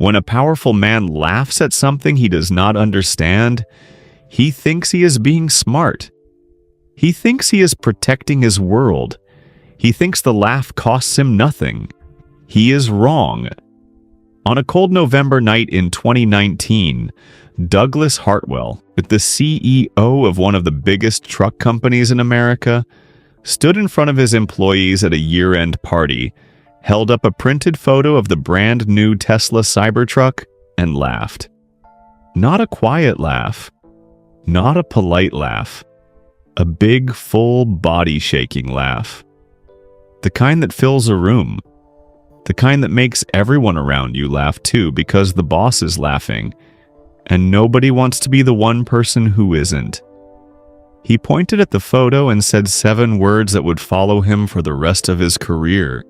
When a powerful man laughs at something he does not understand, he thinks he is being smart. He thinks he is protecting his world. He thinks the laugh costs him nothing. He is wrong. On a cold November night in 2019, Douglas Hartwell, the CEO of one of the biggest truck companies in America, stood in front of his employees at a year-end party, held up a printed photo of the brand new Tesla Cybertruck, and laughed. Not a quiet laugh, not a polite laugh, a big, full, body-shaking laugh. The kind that fills a room. The kind that makes everyone around you laugh too because the boss is laughing, and nobody wants to be the one person who isn't. He pointed at the photo and said 7 words that would follow him for the rest of his career.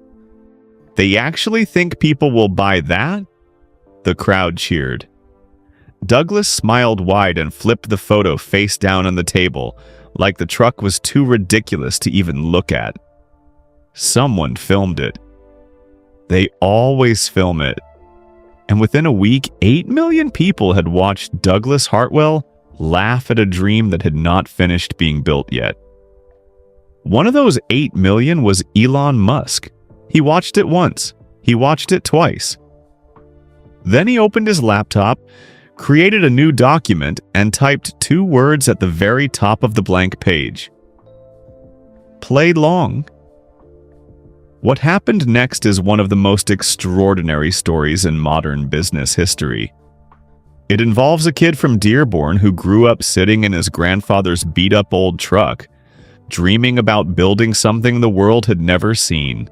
They actually think people will buy that? The crowd cheered. Douglas smiled wide and flipped the photo face down on the table, like the truck was too ridiculous to even look at. Someone filmed it. They always film it. And within a week, 8 million people had watched Douglas Hartwell laugh at a dream that had not finished being built yet. One of those 8 million was Elon Musk. He watched it once. He watched it twice. Then he opened his laptop, created a new document, and typed 2 words at the very top of the blank page. Play long. What happened next is one of the most extraordinary stories in modern business history. It involves a kid from Dearborn who grew up sitting in his grandfather's beat-up old truck, dreaming about building something the world had never seen.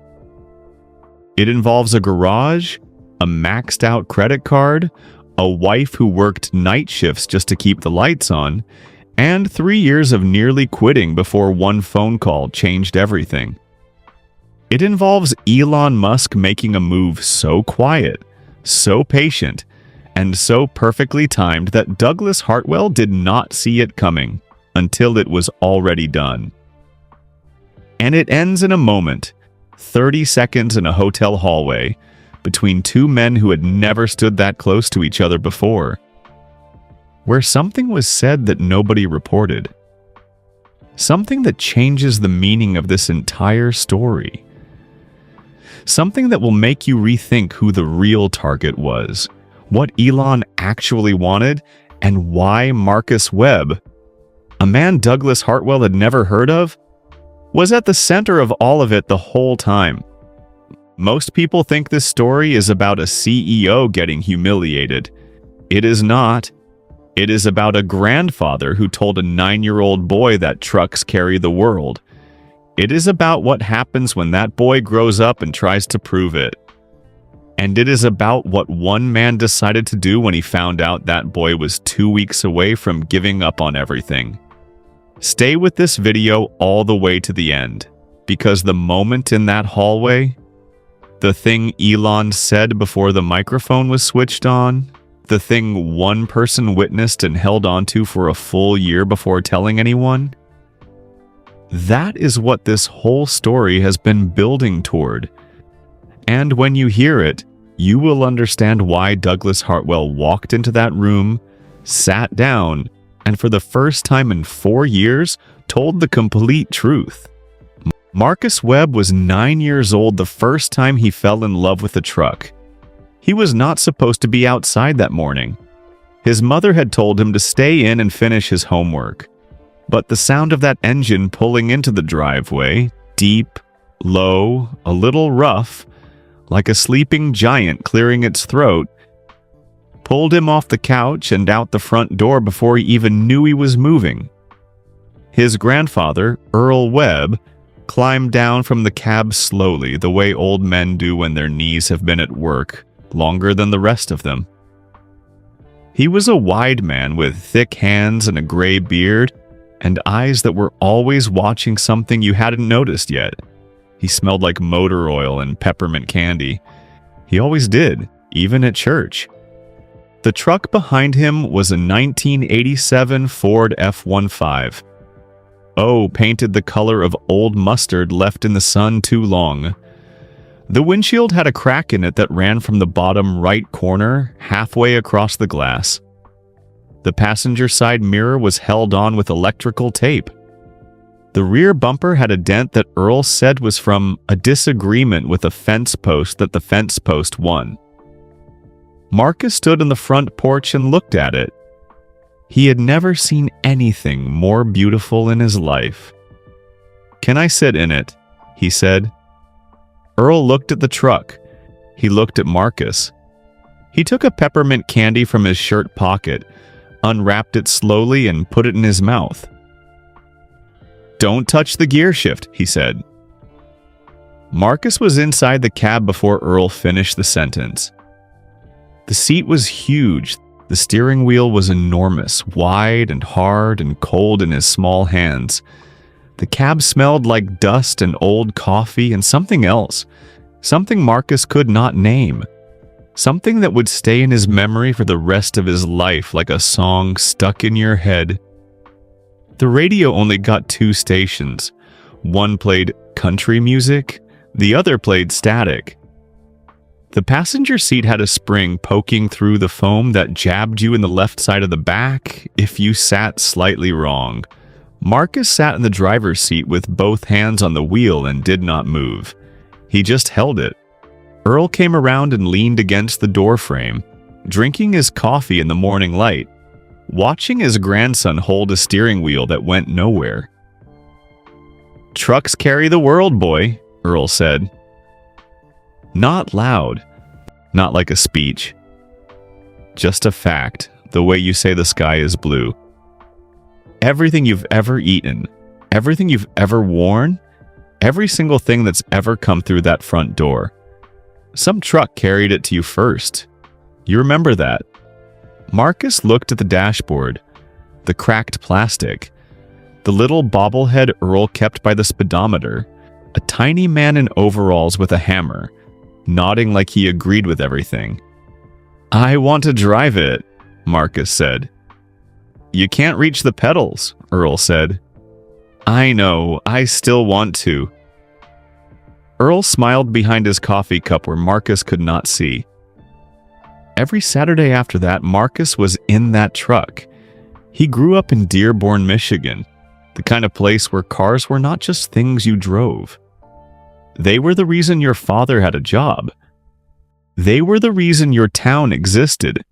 It involves a garage, a maxed-out credit card, a wife who worked night shifts just to keep the lights on, and 3 years of nearly quitting before one phone call changed everything. It involves Elon Musk making a move so quiet, so patient, and so perfectly timed that Douglas Hartwell did not see it coming until it was already done. And it ends in a moment, 30 seconds in a hotel hallway, between 2 men who had never stood that close to each other before, where something was said that nobody reported. Something that changes the meaning of this entire story. Something that will make you rethink who the real target was, what Elon actually wanted, and why Marcus Webb, a man Douglas Hartwell had never heard of, was at the center of all of it the whole time. Most people think this story is about a CEO getting humiliated. It is not. It is about a grandfather who told a 9-year-old boy that trucks carry the world. It is about what happens when that boy grows up and tries to prove it. And it is about what one man decided to do when he found out that boy was 2 weeks away from giving up on everything. Stay with this video all the way to the end, because the moment in that hallway, the thing Elon said before the microphone was switched on, the thing one person witnessed and held onto for a full year before telling anyone, that is what this whole story has been building toward. And when you hear it, you will understand why Douglas Hartwell walked into that room, sat down, and for the first time in 4 years, told the complete truth. Marcus Webb was 9 years old the first time he fell in love with a truck. He was not supposed to be outside that morning. His mother had told him to stay in and finish his homework. But the sound of that engine pulling into the driveway, deep, low, a little rough, like a sleeping giant clearing its throat, pulled him off the couch and out the front door before he even knew he was moving. His grandfather, Earl Webb, climbed down from the cab slowly, the way old men do when their knees have been at work longer than the rest of them. He was a wide man with thick hands and a gray beard, and eyes that were always watching something you hadn't noticed yet. He smelled like motor oil and peppermint candy. He always did, even at church. The truck behind him was a 1987 Ford F-15. Oh, painted the color of old mustard left in the sun too long. The windshield had a crack in it that ran from the bottom right corner halfway across the glass. The passenger side mirror was held on with electrical tape. The rear bumper had a dent that Earl said was from a disagreement with a fence post that the fence post won. Marcus stood on the front porch and looked at it. He had never seen anything more beautiful in his life. "Can I sit in it?" he said. Earl looked at the truck. He looked at Marcus. He took a peppermint candy from his shirt pocket, unwrapped it slowly, and put it in his mouth. "Don't touch the gear shift," he said. Marcus was inside the cab before Earl finished the sentence. The seat was huge. The steering wheel was enormous, wide and hard and cold in his small hands. The cab smelled like dust and old coffee and something else, something Marcus could not name, something that would stay in his memory for the rest of his life like a song stuck in your head. The radio only got 2 stations. One played country music, the other played static. The passenger seat had a spring poking through the foam that jabbed you in the left side of the back if you sat slightly wrong. Marcus sat in the driver's seat with both hands on the wheel and did not move. He just held it. Earl came around and leaned against the door frame, drinking his coffee in the morning light, watching his grandson hold a steering wheel that went nowhere. "Trucks carry the world, boy," Earl said. Not loud, not like a speech. Just a fact, the way you say the sky is blue. Everything you've ever eaten, everything you've ever worn, every single thing that's ever come through that front door. Some truck carried it to you first. You remember that. Marcus looked at the dashboard, the cracked plastic, the little bobblehead Earl kept by the speedometer, a tiny man in overalls with a hammer, nodding like he agreed with everything. "I want to drive it," Marcus said. "You can't reach the pedals," Earl said. "I know, I still want to." Earl smiled behind his coffee cup where Marcus could not see. Every Saturday after that, Marcus was in that truck. He grew up in Dearborn, Michigan, the kind of place where cars were not just things you drove. They were the reason your father had a job. They were the reason your town existed.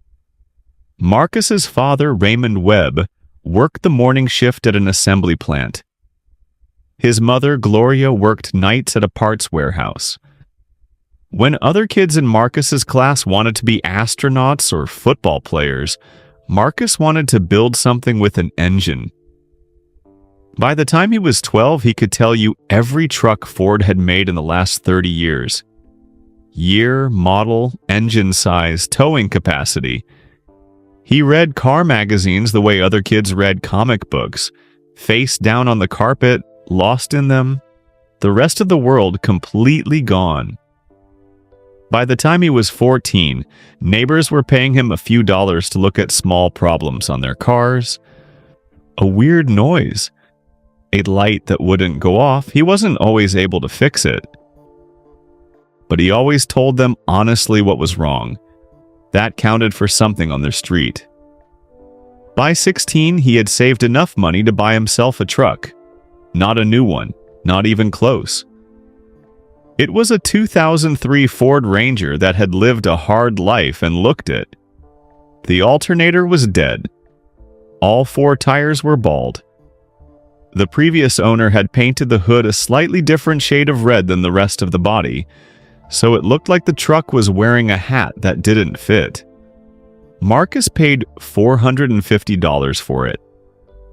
Marcus's father, Raymond Webb, worked the morning shift at an assembly plant. His mother, Gloria, worked nights at a parts warehouse. When other kids in Marcus's class wanted to be astronauts or football players, Marcus wanted to build something with an engine. By the time he was 12, he could tell you every truck Ford had made in the last 30 years. Year, model, engine size, towing capacity. He read car magazines the way other kids read comic books, face down on the carpet, lost in them, the rest of the world completely gone. By the time he was 14, neighbors were paying him a few dollars to look at small problems on their cars. A weird noise. A light that wouldn't go off. He wasn't always able to fix it. But he always told them honestly what was wrong. That counted for something on their street. By 16, he had saved enough money to buy himself a truck. Not a new one, not even close. It was a 2003 Ford Ranger that had lived a hard life and looked it. The alternator was dead. All 4 tires were bald. The previous owner had painted the hood a slightly different shade of red than the rest of the body, so it looked like the truck was wearing a hat that didn't fit. Marcus paid $450 for it.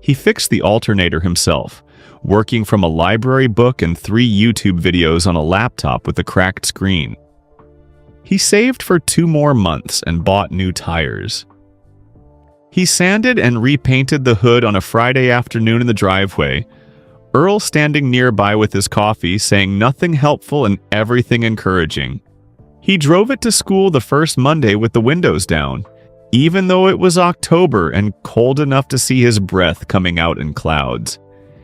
He fixed the alternator himself, working from a library book and 3 YouTube videos on a laptop with a cracked screen. He saved for 2 more months and bought new tires. He sanded and repainted the hood on a Friday afternoon in the driveway, Earl standing nearby with his coffee, saying nothing helpful and everything encouraging. He drove it to school the first Monday with the windows down, even though it was October and cold enough to see his breath coming out in clouds.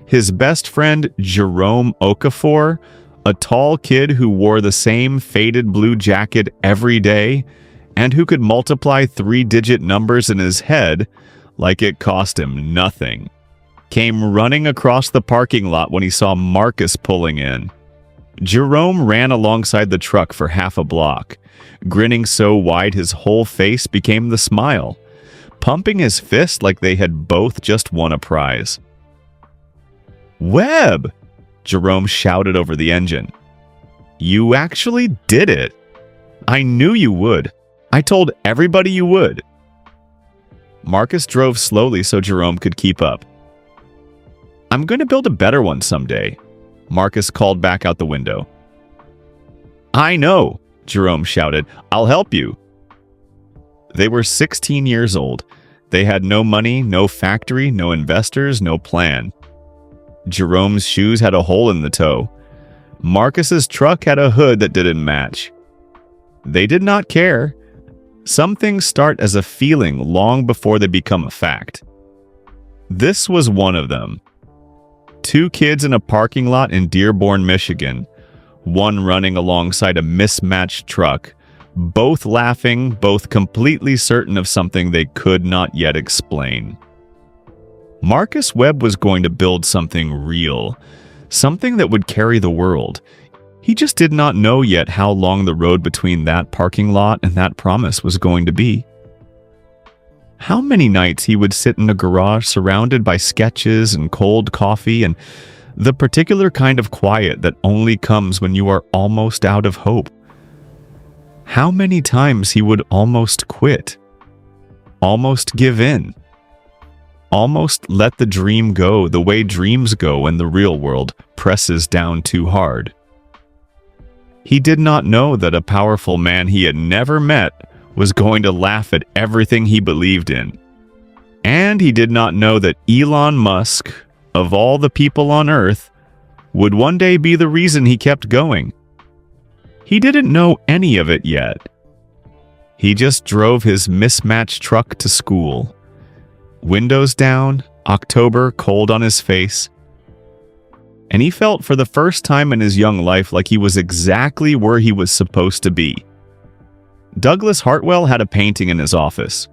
His best friend, Jerome Okafor, A tall kid who wore the same faded blue jacket every day and who could multiply 3-digit numbers in his head like it cost him nothing, came running across the parking lot when he saw Marcus pulling in. Jerome ran alongside the truck for half a block, grinning so wide his whole face became the smile, pumping his fist like they had both just won a prize. "Webb!" Jerome shouted over the engine. "You actually did it! I knew you would. I told everybody you would." Marcus drove slowly so Jerome could keep up. "I'm going to build a better one someday," Marcus called back out the window. "I know," Jerome shouted. "I'll help you." They were 16 years old. They had no money, no factory, no investors, no plan. Jerome's shoes had a hole in the toe. Marcus's truck had a hood that didn't match. They did not care. Some things start as a feeling long before they become a fact. This was one of them. 2 kids in a parking lot in Dearborn, Michigan, one running alongside a mismatched truck, both laughing, both completely certain of something they could not yet explain. Marcus Webb was going to build something real, something that would carry the world. He just did not know yet how long the road between that parking lot and that promise was going to be. How many nights he would sit in a garage surrounded by sketches and cold coffee and the particular kind of quiet that only comes when you are almost out of hope. How many times he would almost quit, almost give in, almost let the dream go the way dreams go when the real world presses down too hard. He did not know that a powerful man he had never met was going to laugh at everything he believed in. And he did not know that Elon Musk, of all the people on Earth, would one day be the reason he kept going. He didn't know any of it yet. He just drove his mismatched truck to school. Windows down, October cold on his face. And he felt for the first time in his young life like he was exactly where he was supposed to be. Douglas Hartwell had a painting in his office.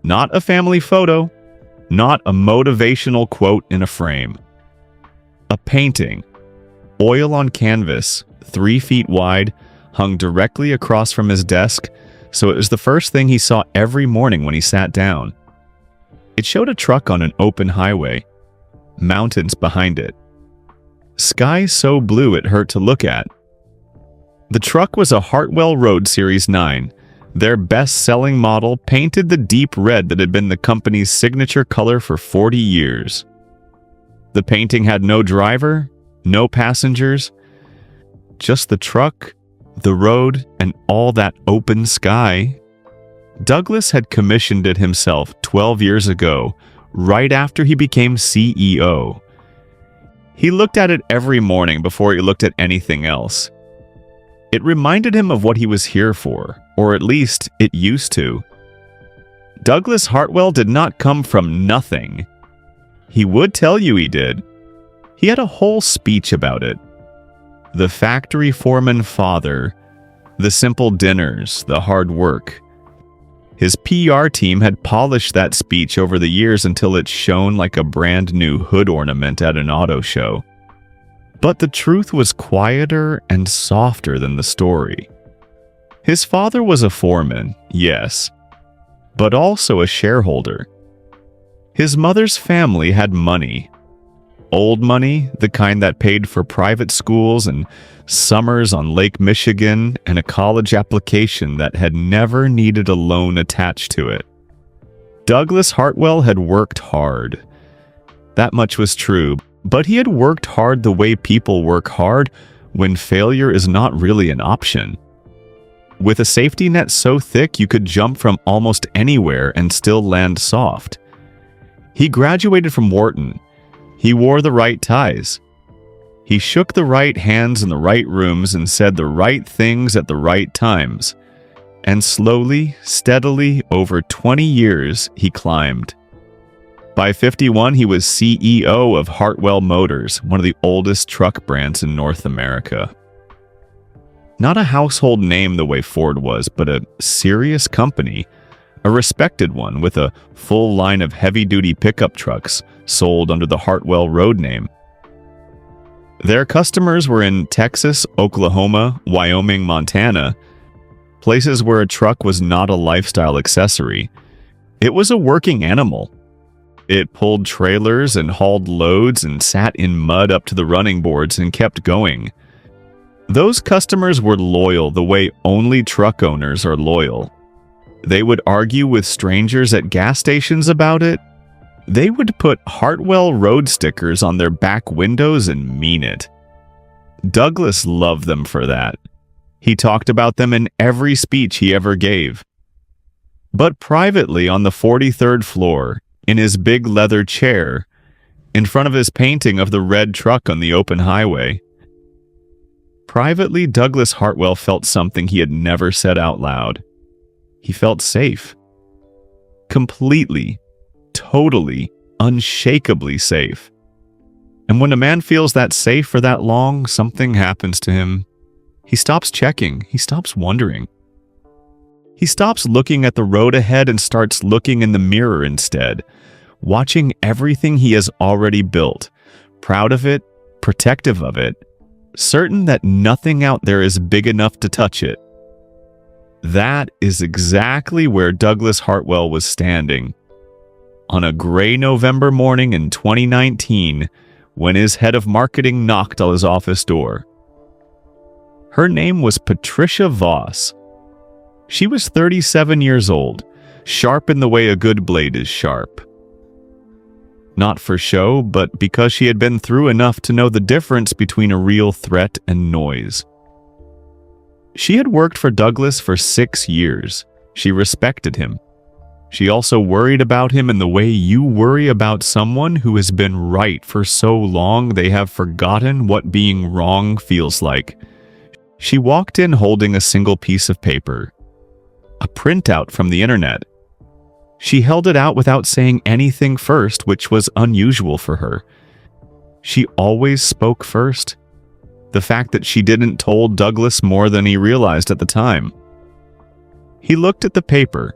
Not a family photo, not a motivational quote in a frame. A painting, oil on canvas, 3 feet wide, hung directly across from his desk, so it was the first thing he saw every morning when he sat down. It showed a truck on an open highway, mountains behind it. Sky so blue it hurt to look at. The truck was a Hartwell Road Series 9, their best-selling model, painted the deep red that had been the company's signature color for 40 years. The painting had no driver, no passengers, just the truck, the road, and all that open sky. Douglas had commissioned it himself 12 years ago, right after he became CEO. He looked at it every morning before he looked at anything else. It reminded him of what he was here for, or at least it used to. Douglas Hartwell did not come from nothing. He would tell you he did. He had a whole speech about it. The factory foreman father, the simple dinners, the hard work. His PR team had polished that speech over the years until it shone like a brand new hood ornament at an auto show. But the truth was quieter and softer than the story. His father was a foreman, yes, but also a shareholder. His mother's family had money. Old money, the kind that paid for private schools and summers on Lake Michigan and a college application that had never needed a loan attached to it. Douglas Hartwell had worked hard. That much was true, but he had worked hard the way people work hard when failure is not really an option. With a safety net so thick you could jump from almost anywhere and still land soft. He graduated from Wharton. He wore the right ties. He shook the right hands in the right rooms and said the right things at the right times. And slowly, steadily, over 20 years, he climbed. By 51, he was CEO of Hartwell Motors, one of the oldest truck brands in North America. Not a household name the way Ford was, but a serious company, a respected one with a full line of heavy-duty pickup trucks sold under the Hartwell road name. Their customers were in Texas, Oklahoma, Wyoming, Montana, places where a truck was not a lifestyle accessory. It was a working animal. It pulled trailers and hauled loads and sat in mud up to the running boards and kept going. Those customers were loyal the way only truck owners are loyal. They would argue with strangers at gas stations about it. They would put Hartwell road stickers on their back windows and mean it. Douglas loved them for that. He talked about them in every speech he ever gave. But privately on the 43rd floor, in his big leather chair, in front of his painting of the red truck on the open highway, privately, Douglas Hartwell felt something he had never said out loud. He felt safe. Completely, totally, unshakably safe. And when a man feels that safe for that long, something happens to him. He stops checking. He stops wondering. He stops looking at the road ahead and starts looking in the mirror instead, watching everything he has already built, proud of it, protective of it, certain that nothing out there is big enough to touch it. That is exactly where Douglas Hartwell was standing on a gray November morning in 2019 when his head of marketing knocked on his office door. Her name was Patricia Voss. She was 37 years old, sharp in the way a good blade is sharp. Not for show, but because she had been through enough to know the difference between a real threat and noise. She had worked for Douglas for 6 years. She respected him. She also worried about him in the way you worry about someone who has been right for so long they have forgotten what being wrong feels like. She walked in holding a single piece of paper, a printout from the internet. She held it out without saying anything first, which was unusual for her. She always spoke first. The fact that she didn't told Douglas more than he realized at the time. He looked at the paper.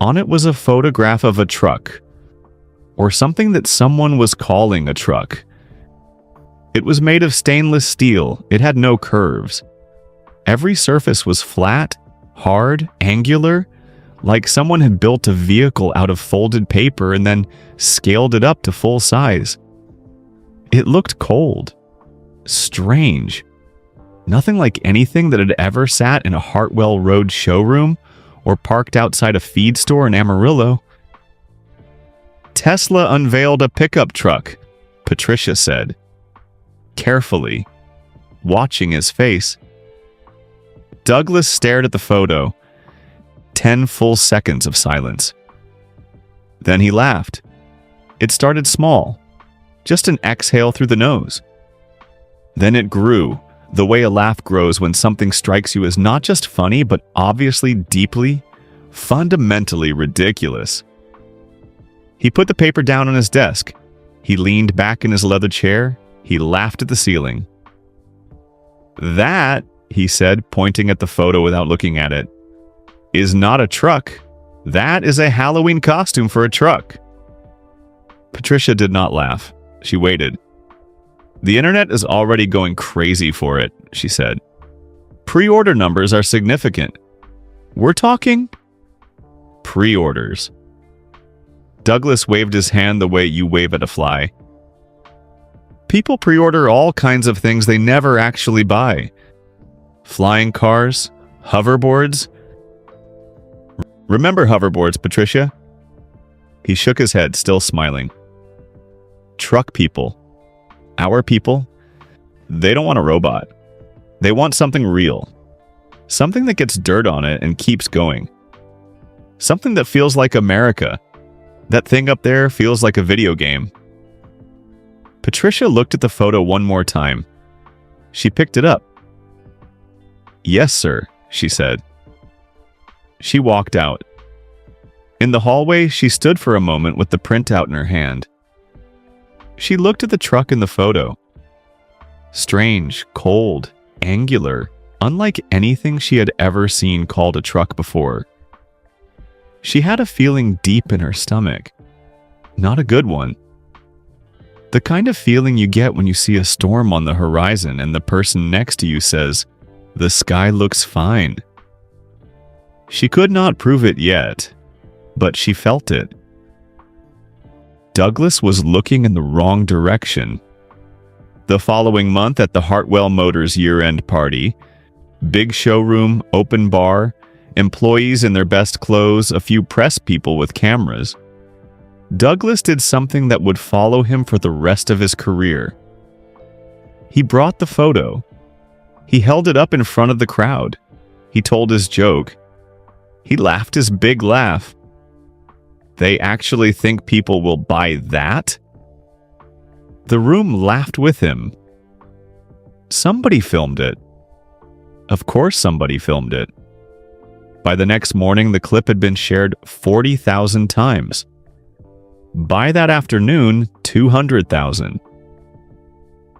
On it was a photograph of a truck, or something that someone was calling a truck. It was made of stainless steel. It had no curves. Every surface was flat, hard, angular, like someone had built a vehicle out of folded paper and then scaled it up to full size. It looked cold, strange, nothing like anything that had ever sat in a Hartwell Road showroom or parked outside a feed store in Amarillo. Tesla unveiled a pickup truck, Patricia said, carefully, watching his face. Douglas stared at the photo. 10 full seconds of silence. Then he laughed. It started small, just an exhale through the nose. Then it grew, the way a laugh grows when something strikes you as not just funny, but obviously deeply, fundamentally ridiculous. He put the paper down on his desk. He leaned back in his leather chair. He laughed at the ceiling. "That," he said, pointing at the photo without looking at it, "is not a truck. That is a Halloween costume for a truck." Patricia did not laugh. She waited. "The internet is already going crazy for it," she said. "Pre-order numbers are significant. We're talking pre-orders." Douglas waved his hand the way you wave at a fly. People pre-order all kinds of things they never actually buy. Flying cars, hoverboards. Remember hoverboards, Patricia? He shook his head, still smiling. Truck people, our people, they don't want a robot. They want something real. Something that gets dirt on it and keeps going. Something that feels like America. That thing up there feels like a video game. Patricia looked at the photo one more time. She picked it up. "Yes, sir," she said. She walked out. In the hallway, she stood for a moment with the printout in her hand. She looked at the truck in the photo. Strange, cold, angular, unlike anything she had ever seen called a truck before. She had a feeling deep in her stomach. Not a good one. The kind of feeling you get when you see a storm on the horizon and the person next to you says, "The sky looks fine." She could not prove it yet, but she felt it. Douglas was looking in the wrong direction. The following month at the Hartwell Motors year-end party, big showroom, open bar, employees in their best clothes, a few press people with cameras, Douglas did something that would follow him for the rest of his career. He brought the photo. He held it up in front of the crowd. He told his joke. He laughed his big laugh. They actually think people will buy that? The room laughed with him. Somebody filmed it. Of course somebody filmed it. By the next morning, the clip had been shared 40,000 times. By that afternoon, 200,000.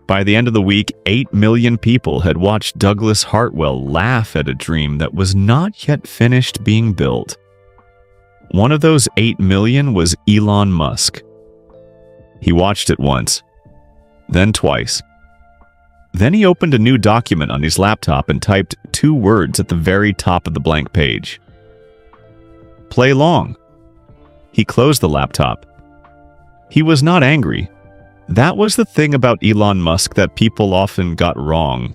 By the end of the week, 8 million people had watched Douglas Hartwell laugh at a dream that was not yet finished being built. One of those 8 million was Elon Musk. He watched it once, then twice. Then he opened a new document on his laptop and typed 2 words at the very top of the blank page. Play long. He closed the laptop. He was not angry. That was the thing about Elon Musk that people often got wrong.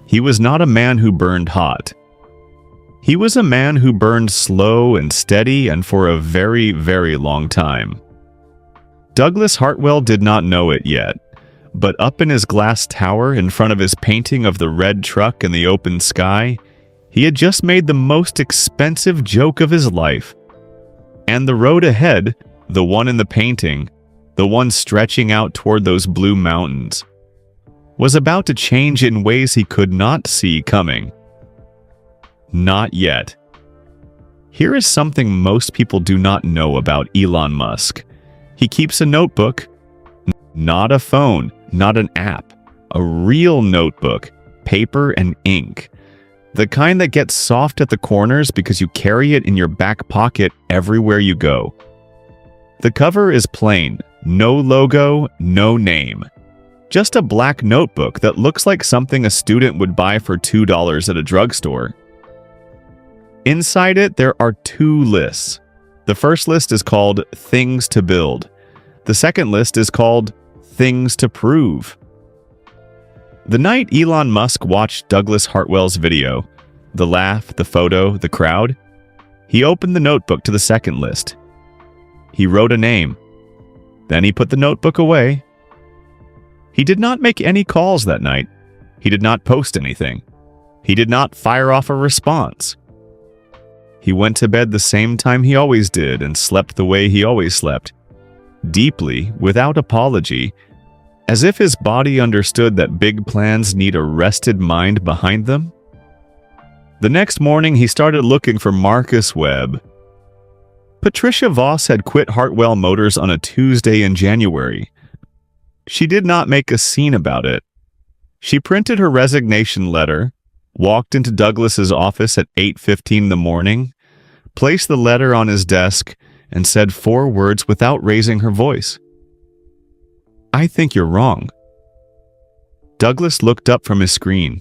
He was not a man who burned hot. He was a man who burned slow and steady and for a very, very long time. Douglas Hartwell did not know it yet, but up in his glass tower in front of his painting of the red truck in the open sky, he had just made the most expensive joke of his life. And the road ahead, the one in the painting, the one stretching out toward those blue mountains, was about to change in ways he could not see coming. Not yet. Here is something most people do not know about Elon Musk. He keeps a notebook, not a phone, not an app, a real notebook, paper and ink. The kind that gets soft at the corners because you carry it in your back pocket everywhere you go. The cover is plain, no logo, no name. Just a black notebook that looks like something a student would buy for $2 at a drugstore. Inside it, there are 2 lists. The first list is called Things to Build. The second list is called Things to Prove. The night Elon Musk watched Douglas Hartwell's video, the laugh, the photo, the crowd, he opened the notebook to the second list. He wrote a name. Then he put the notebook away. He did not make any calls that night. He did not post anything. He did not fire off a response. He went to bed the same time he always did and slept the way he always slept, deeply, without apology, as if his body understood that big plans need a rested mind behind them. The next morning, he started looking for Marcus Webb. Patricia Voss had quit Hartwell Motors on a Tuesday in January. She did not make a scene about it. She printed her resignation letter, walked into Douglas's office at 8:15 in the morning, placed the letter on his desk, and said 4 words without raising her voice. "I think you're wrong." Douglas looked up from his screen.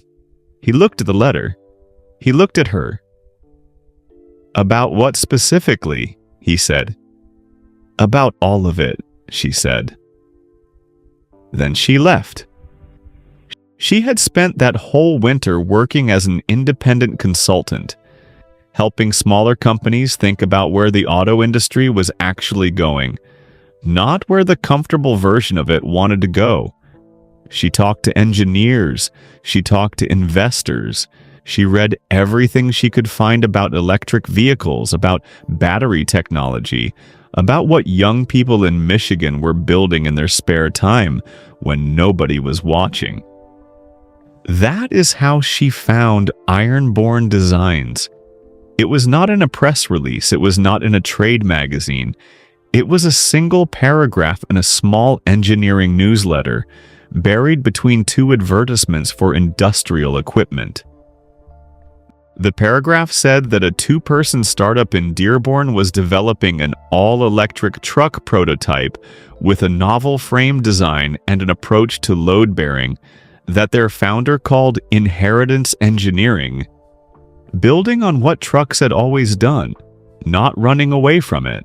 He looked at the letter. He looked at her. "About what specifically?" he said. "About all of it," she said. Then she left. She had spent that whole winter working as an independent consultant, helping smaller companies think about where the auto industry was actually going, not where the comfortable version of it wanted to go. She talked to engineers. She talked to investors. She read everything she could find about electric vehicles, about battery technology, about what young people in Michigan were building in their spare time when nobody was watching. That is how she found Ironborn Designs. It was not in a press release. It was not in a trade magazine. It was a single paragraph in a small engineering newsletter, buried between 2 advertisements for industrial equipment. The paragraph said that a two-person startup in Dearborn was developing an all-electric truck prototype with a novel frame design and an approach to load-bearing that their founder called inheritance engineering, building on what trucks had always done, not running away from it.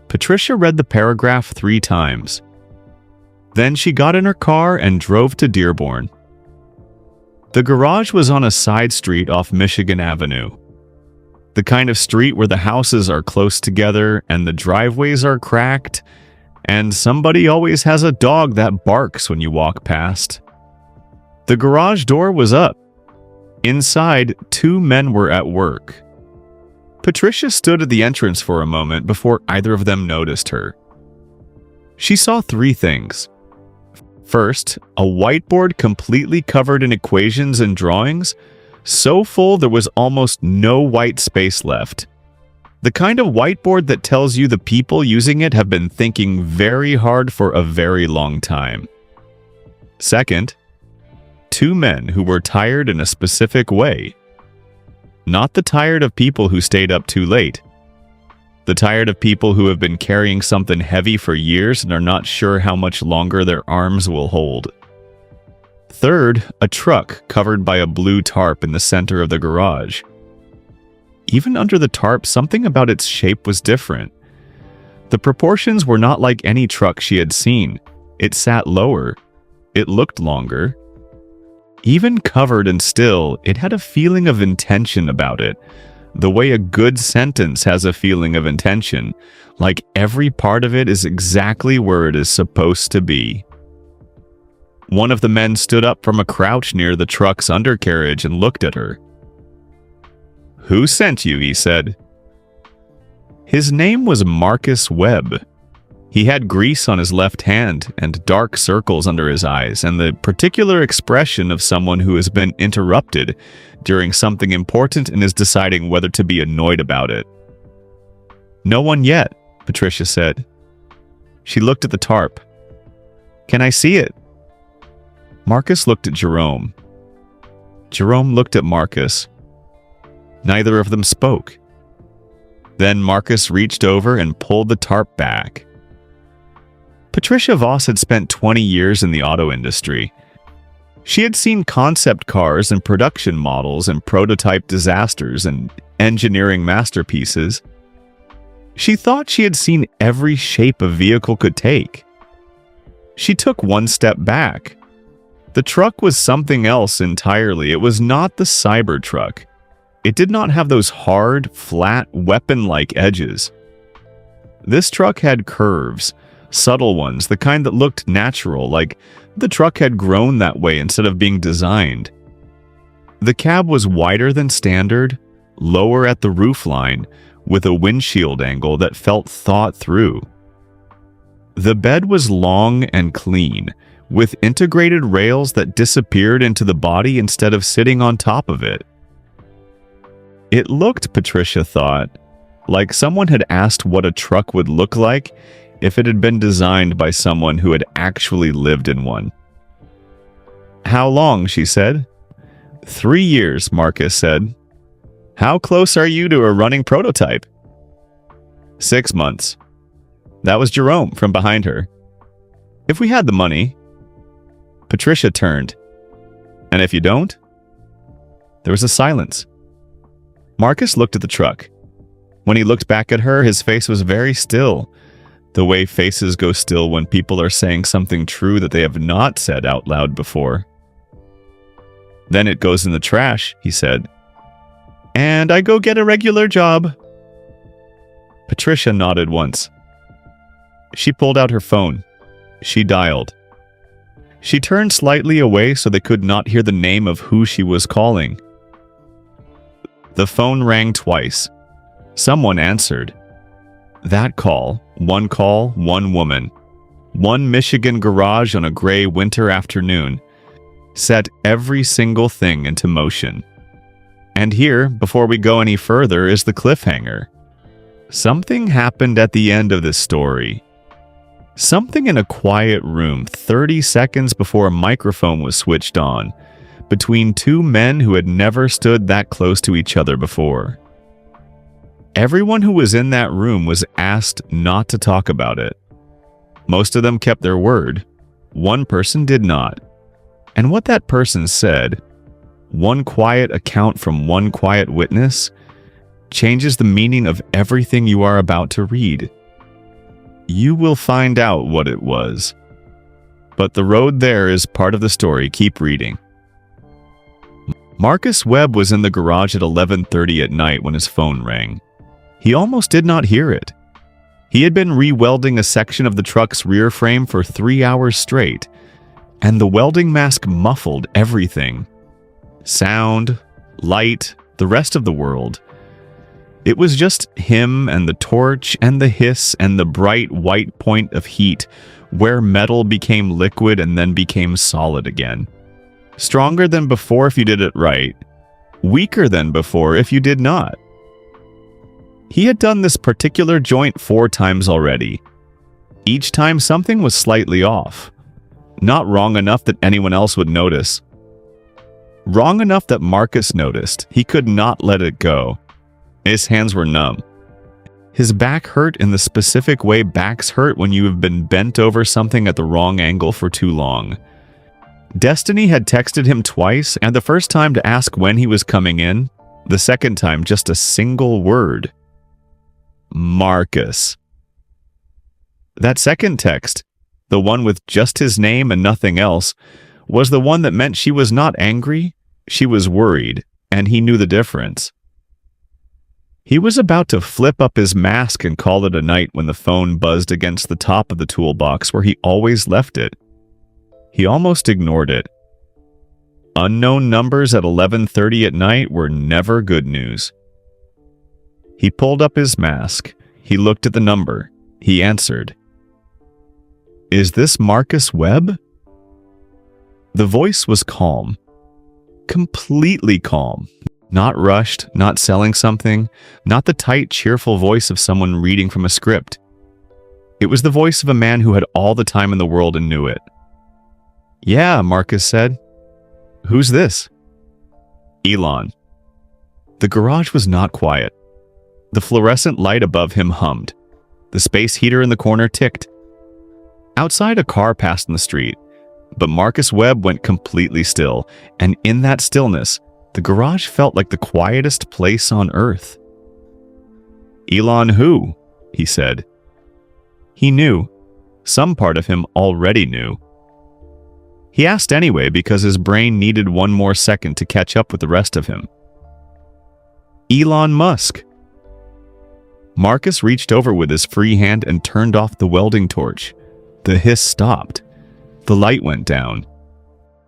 Patricia read the paragraph 3 times. Then she got in her car and drove to Dearborn. The garage was on a side street off Michigan Avenue. The kind of street where the houses are close together and the driveways are cracked, and somebody always has a dog that barks when you walk past. The garage door was up. Inside, 2 men were at work. Patricia stood at the entrance for a moment before either of them noticed her. She saw 3 things. First, a whiteboard completely covered in equations and drawings, so full there was almost no white space left. The kind of whiteboard that tells you the people using it have been thinking very hard for a very long time. Second, 2 men who were tired in a specific way. Not the tired of people who stayed up too late. The tired of people who have been carrying something heavy for years and are not sure how much longer their arms will hold. Third, a truck covered by a blue tarp in the center of the garage. Even under the tarp, something about its shape was different. The proportions were not like any truck she had seen. It sat lower. It looked longer. Even covered and still, it had a feeling of intention about it. The way a good sentence has a feeling of intention, like every part of it is exactly where it is supposed to be. One of the men stood up from a crouch near the truck's undercarriage and looked at her. "Who sent you?" he said. His name was Marcus Webb. He had grease on his left hand and dark circles under his eyes and the particular expression of someone who has been interrupted during something important and is deciding whether to be annoyed about it. "No one yet," Patricia said. She looked at the tarp. "Can I see it?" Marcus looked at Jerome. Jerome looked at Marcus. Neither of them spoke. Then Marcus reached over and pulled the tarp back. Patricia Voss had spent 20 years in the auto industry. She had seen concept cars and production models and prototype disasters and engineering masterpieces. She thought she had seen every shape a vehicle could take. She took one step back. The truck was something else entirely. It was not the Cybertruck. It did not have those hard, flat, weapon-like edges. This truck had curves. Subtle ones, the kind that looked natural, like the truck had grown that way instead of being designed. The cab was wider than standard, lower at the roofline, with a windshield angle that felt thought through. The bed was long and clean, with integrated rails that disappeared into the body instead of sitting on top of it. It looked, Patricia thought, like someone had asked what a truck would look like if it had been designed by someone who had actually lived in one. "How long?" she said. 3 years, Marcus said. "How close are you to a running prototype?" 6 months. That was Jerome from behind her. "If we had the money." Patricia turned. "And if you don't?" There was a silence. Marcus looked at the truck. When he looked back at her, his face was very still, the way faces go still when people are saying something true that they have not said out loud before. "Then it goes in the trash," he said. "And I go get a regular job." Patricia nodded once. She pulled out her phone. She dialed. She turned slightly away so they could not hear the name of who she was calling. The phone rang twice. Someone answered. That call, one woman, one Michigan garage on a gray winter afternoon, set every single thing into motion. And here, before we go any further, is the cliffhanger. Something happened at the end of this story. Something in a quiet room 30 seconds before a microphone was switched on. between two men who had never stood that close to each other before. Everyone who was in that room was asked not to talk about it. Most of them kept their word. One person did not. And what that person said, one quiet account from one quiet witness, changes the meaning of everything you are about to read. You will find out what it was. But the road there is part of the story. Keep reading. Marcus Webb was in the garage at 11:30 at night when his phone rang. He almost did not hear it. He had been re-welding a section of the truck's rear frame for 3 hours straight, and the welding mask muffled everything. Sound, light, the rest of the world. It was just him and the torch and the hiss and the bright white point of heat where metal became liquid and then became solid again. Stronger than before if you did it right. Weaker than before if you did not. He had done this particular joint 4 times already. Each time something was slightly off. Not wrong enough that anyone else would notice. Wrong enough that Marcus noticed. He could not let it go. His hands were numb. His back hurt in the specific way backs hurt when you have been bent over something at the wrong angle for too long. Destiny had texted him twice, and the first time to ask when he was coming in, the second time just a single word. Marcus. That second text, the one with just his name and nothing else, was the one that meant she was not angry, she was worried, and he knew the difference. He was about to flip up his mask and call it a night when the phone buzzed against the top of the toolbox where he always left it. He almost ignored it. Unknown numbers at 11:30 at night were never good news. He pulled up his mask. He looked at the number. He answered. Is this Marcus Webb? The voice was calm. Completely calm. Not rushed, not selling something, not the tight, cheerful voice of someone reading from a script. It was the voice of a man who had all the time in the world and knew it. Yeah, Marcus said. Who's this? Elon. The garage was not quiet. The fluorescent light above him hummed. The space heater in the corner ticked. Outside, a car passed in the street, but Marcus Webb went completely still, and in that stillness, the garage felt like the quietest place on earth. Elon who? He said. He knew. Some part of him already knew. He asked anyway because his brain needed one more second to catch up with the rest of him. Elon Musk. Marcus reached over with his free hand and turned off the welding torch. The hiss stopped. The light went down.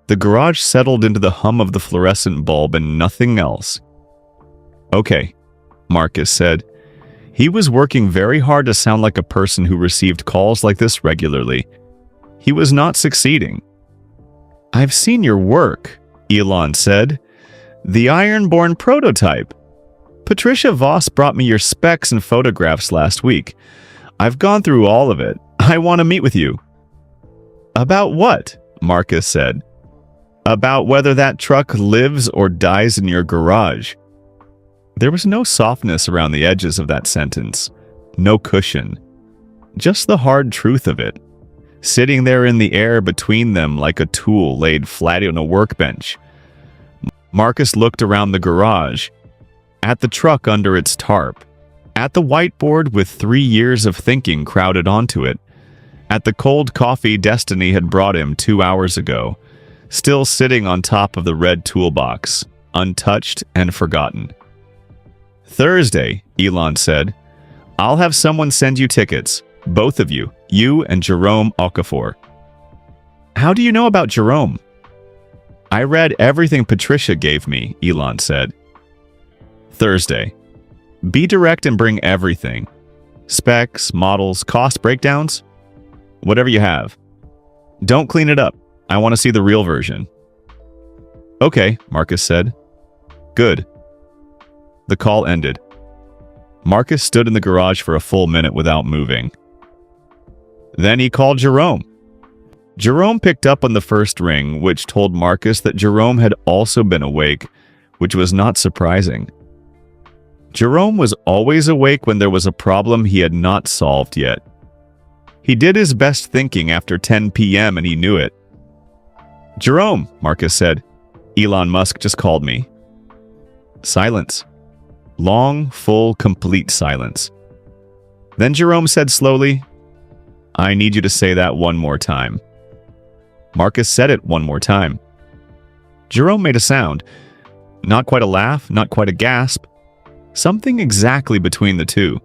The garage settled into the hum of the fluorescent bulb and nothing else. Okay, Marcus said. He was working very hard to sound like a person who received calls like this regularly. He was not succeeding. I've seen your work, Elon said. The Ironborn prototype. Patricia Voss brought me your specs and photographs last week. I've gone through all of it. I want to meet with you. About what? Marcus said. About whether that truck lives or dies in your garage. There was no softness around the edges of that sentence. No cushion. Just the hard truth of it. Sitting there in the air between them like a tool laid flat on a workbench. Marcus looked around the garage. At the truck under its tarp. At the whiteboard with 3 years of thinking crowded onto it. At the cold coffee Destiny had brought him 2 hours ago. Still sitting on top of the red toolbox, untouched and forgotten. Thursday, Elon said. I'll have someone send you tickets. Both of you. You and Jerome Okafor. How do you know about Jerome? I read everything Patricia gave me, Elon said. Thursday. Be direct and bring everything. Specs, models, cost breakdowns. Whatever you have. Don't clean it up. I want to see the real version. Okay, Marcus said. Good. The call ended. Marcus stood in the garage for a full minute without moving. Then he called Jerome. Jerome picked up on the first ring, which told Marcus that Jerome had also been awake, which was not surprising. Jerome was always awake when there was a problem he had not solved yet. He did his best thinking after 10 p.m. and he knew it. "Jerome," Marcus said, "Elon Musk just called me." Silence. Long, full, complete silence. Then Jerome said slowly, "I need you to say that one more time." Marcus said it one more time. Jerome made a sound. Not quite a laugh, not quite a gasp. Something exactly between the two.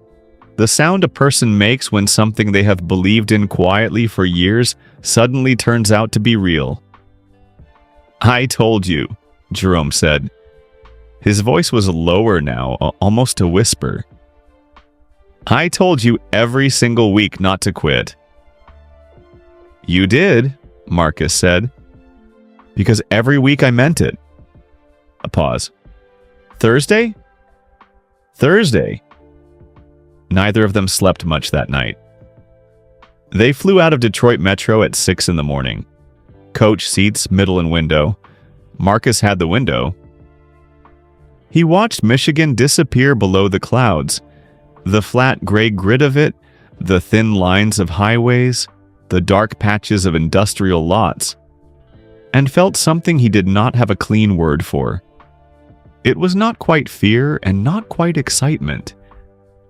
The sound a person makes when something they have believed in quietly for years suddenly turns out to be real. "I told you," Jerome said. His voice was lower now, almost a whisper. "I told you every single week not to quit." "You did," Marcus said. "Because every week I meant it." A pause. "Thursday?" "Thursday." Neither of them slept much that night. They flew out of Detroit Metro at 6 in the morning. Coach seats, middle and window. Marcus had the window. He watched Michigan disappear below the clouds. The flat gray grid of it, the thin lines of highways, the dark patches of industrial lots, and felt something he did not have a clean word for. It was not quite fear and not quite excitement.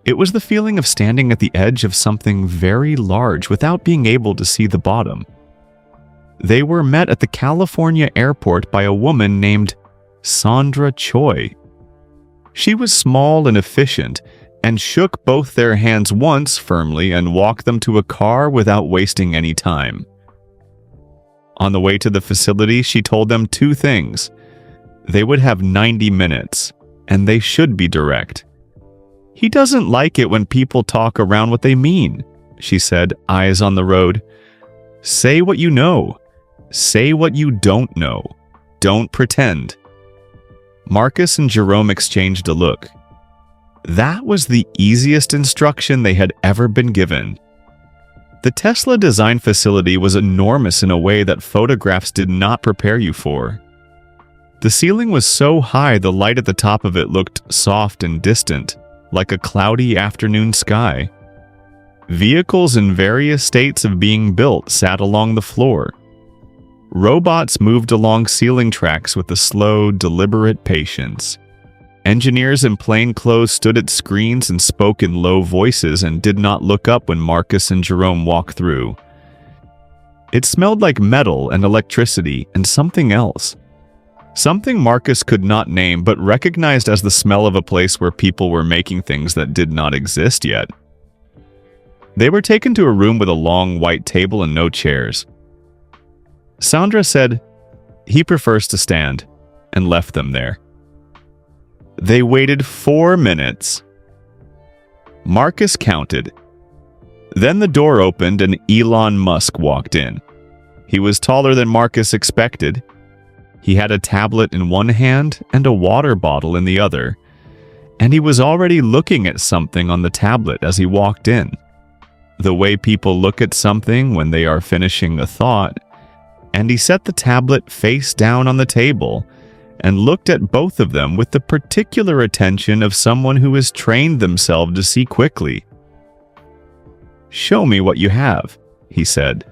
It was the feeling of standing at the edge of something very large without being able to see the bottom. They were met at the California airport by a woman named Sandra Choi. She was small and efficient, and shook both their hands once firmly and walked them to a car without wasting any time. On the way to the facility, she told them two things. They would have 90 minutes, and they should be direct. "He doesn't like it when people talk around what they mean," she said, eyes on the road. "Say what you know. Say what you don't know. Don't pretend." Marcus and Jerome exchanged a look. That was the easiest instruction they had ever been given. The Tesla design facility was enormous in a way that photographs did not prepare you for. The ceiling was so high the light at the top of it looked soft and distant, like a cloudy afternoon sky. Vehicles in various states of being built sat along the floor. Robots moved along ceiling tracks with a slow, deliberate patience. Engineers in plain clothes stood at screens and spoke in low voices and did not look up when Marcus and Jerome walked through. It smelled like metal and electricity and something else. Something Marcus could not name but recognized as the smell of a place where people were making things that did not exist yet. They were taken to a room with a long white table and no chairs. Sandra said, "He prefers to stand," and left them there. They waited 4 minutes. Marcus counted. Then the door opened and Elon Musk walked in. He was taller than Marcus expected. He had a tablet in one hand and a water bottle in the other, and he was already looking at something on the tablet as he walked in. The way people look at something when they are finishing a thought, and he set the tablet face down on the table and looked at both of them with the particular attention of someone who has trained themselves to see quickly. "Show me what you have," he said.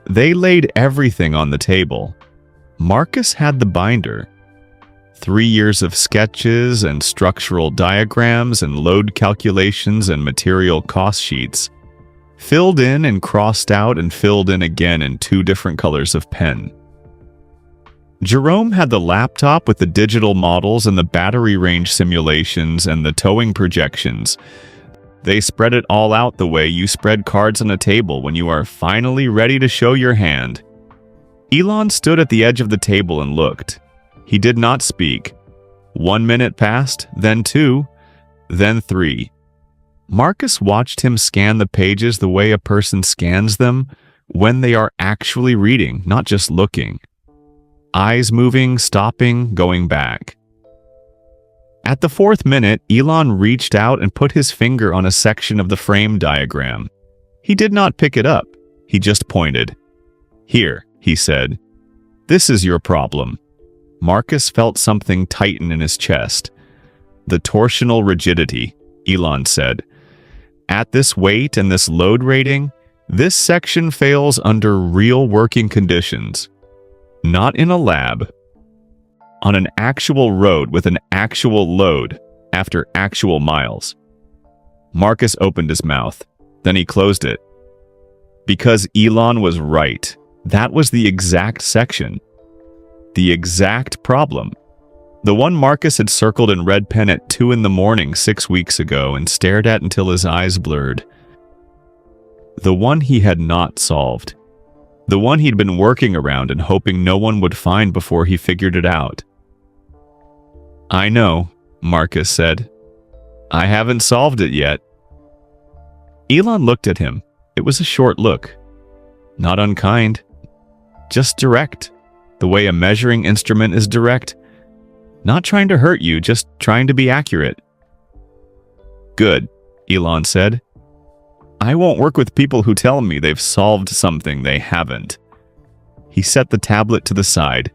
They laid everything on the table. Marcus had the binder. 3 years of sketches and structural diagrams and load calculations and material cost sheets, filled in and crossed out and filled in again in 2 different colors of pen. Jerome had the laptop with the digital models and the battery range simulations and the towing projections. They spread it all out the way you spread cards on a table when you are finally ready to show your hand. Elon stood at the edge of the table and looked. He did not speak. 1 minute passed, then 2, then 3. Marcus watched him scan the pages the way a person scans them when they are actually reading, not just looking. Eyes moving, stopping, going back. At the 4th minute, Elon reached out and put his finger on a section of the frame diagram. He did not pick it up. He just pointed. "Here," he said. "This is your problem." Marcus felt something tighten in his chest. "The torsional rigidity," Elon said. "At this weight and this load rating, this section fails under real working conditions. Not in a lab. On an actual road with an actual load after actual miles." Marcus opened his mouth. Then he closed it. Because Elon was right. That was the exact section. The exact problem. The one Marcus had circled in red pen at 2 a.m. 6 weeks ago and stared at until his eyes blurred. The one he had not solved. The one he'd been working around and hoping no one would find before he figured it out. "I know," Marcus said. "I haven't solved it yet." Elon looked at him. It was a short look. Not unkind. Just direct. The way a measuring instrument is direct. Not trying to hurt you, just trying to be accurate. "Good," Elon said. "I won't work with people who tell me they've solved something they haven't." He set the tablet to the side.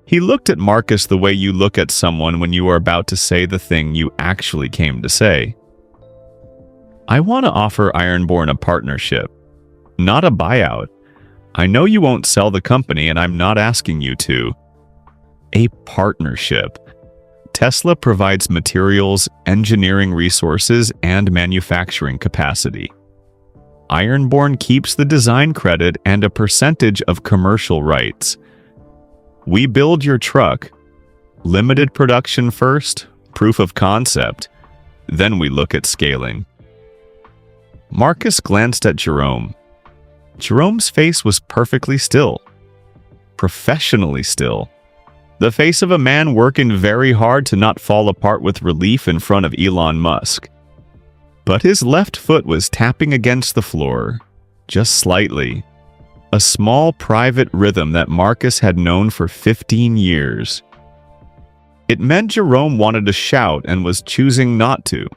He looked at Marcus the way you look at someone when you are about to say the thing you actually came to say. "I want to offer Ironborn a partnership, not a buyout. I know you won't sell the company, and I'm not asking you to. A partnership. Tesla provides materials, engineering resources, and manufacturing capacity. Ironborn keeps the design credit and a percentage of commercial rights. We build your truck. Limited production first, proof of concept. Then we look at scaling." Marcus glanced at Jerome. Jerome's face was perfectly still. Professionally still. The face of a man working very hard to not fall apart with relief in front of Elon Musk. But his left foot was tapping against the floor, just slightly. A small private rhythm that Marcus had known for 15 years. It meant Jerome wanted to shout and was choosing not to.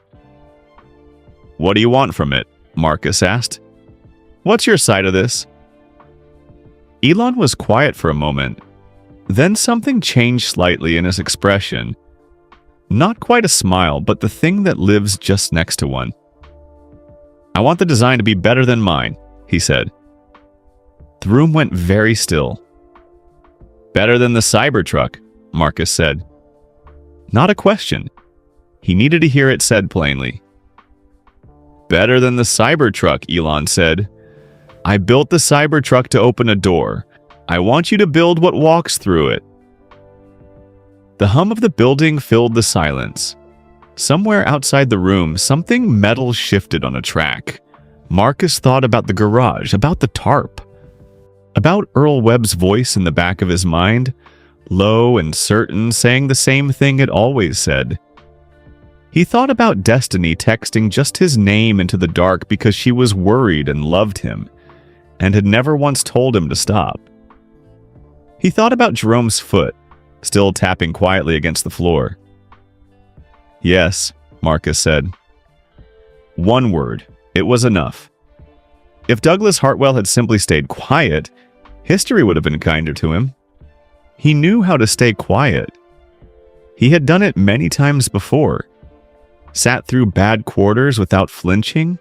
"What do you want from it?" Marcus asked. "What's your side of this?" Elon was quiet for a moment. Then something changed slightly in his expression. Not quite a smile, but the thing that lives just next to one. "I want the design to be better than mine," he said. The room went very still. "Better than the Cybertruck," Marcus said. Not a question. He needed to hear it said plainly. "Better than the Cybertruck," Elon said. "I built the Cybertruck to open a door. I want you to build what walks through it." The hum of the building filled the silence. Somewhere outside the room, something metal shifted on a track. Marcus thought about the garage, about the tarp. About Earl Webb's voice in the back of his mind, low and certain, saying the same thing it always said. He thought about Destiny texting just his name into the dark because she was worried and loved him, and had never once told him to stop. He thought about Jerome's foot, still tapping quietly against the floor. "Yes," Marcus said. One word. It was enough. If Douglas Hartwell had simply stayed quiet, history would have been kinder to him. He knew how to stay quiet. He had done it many times before. Sat through bad quarters without flinching,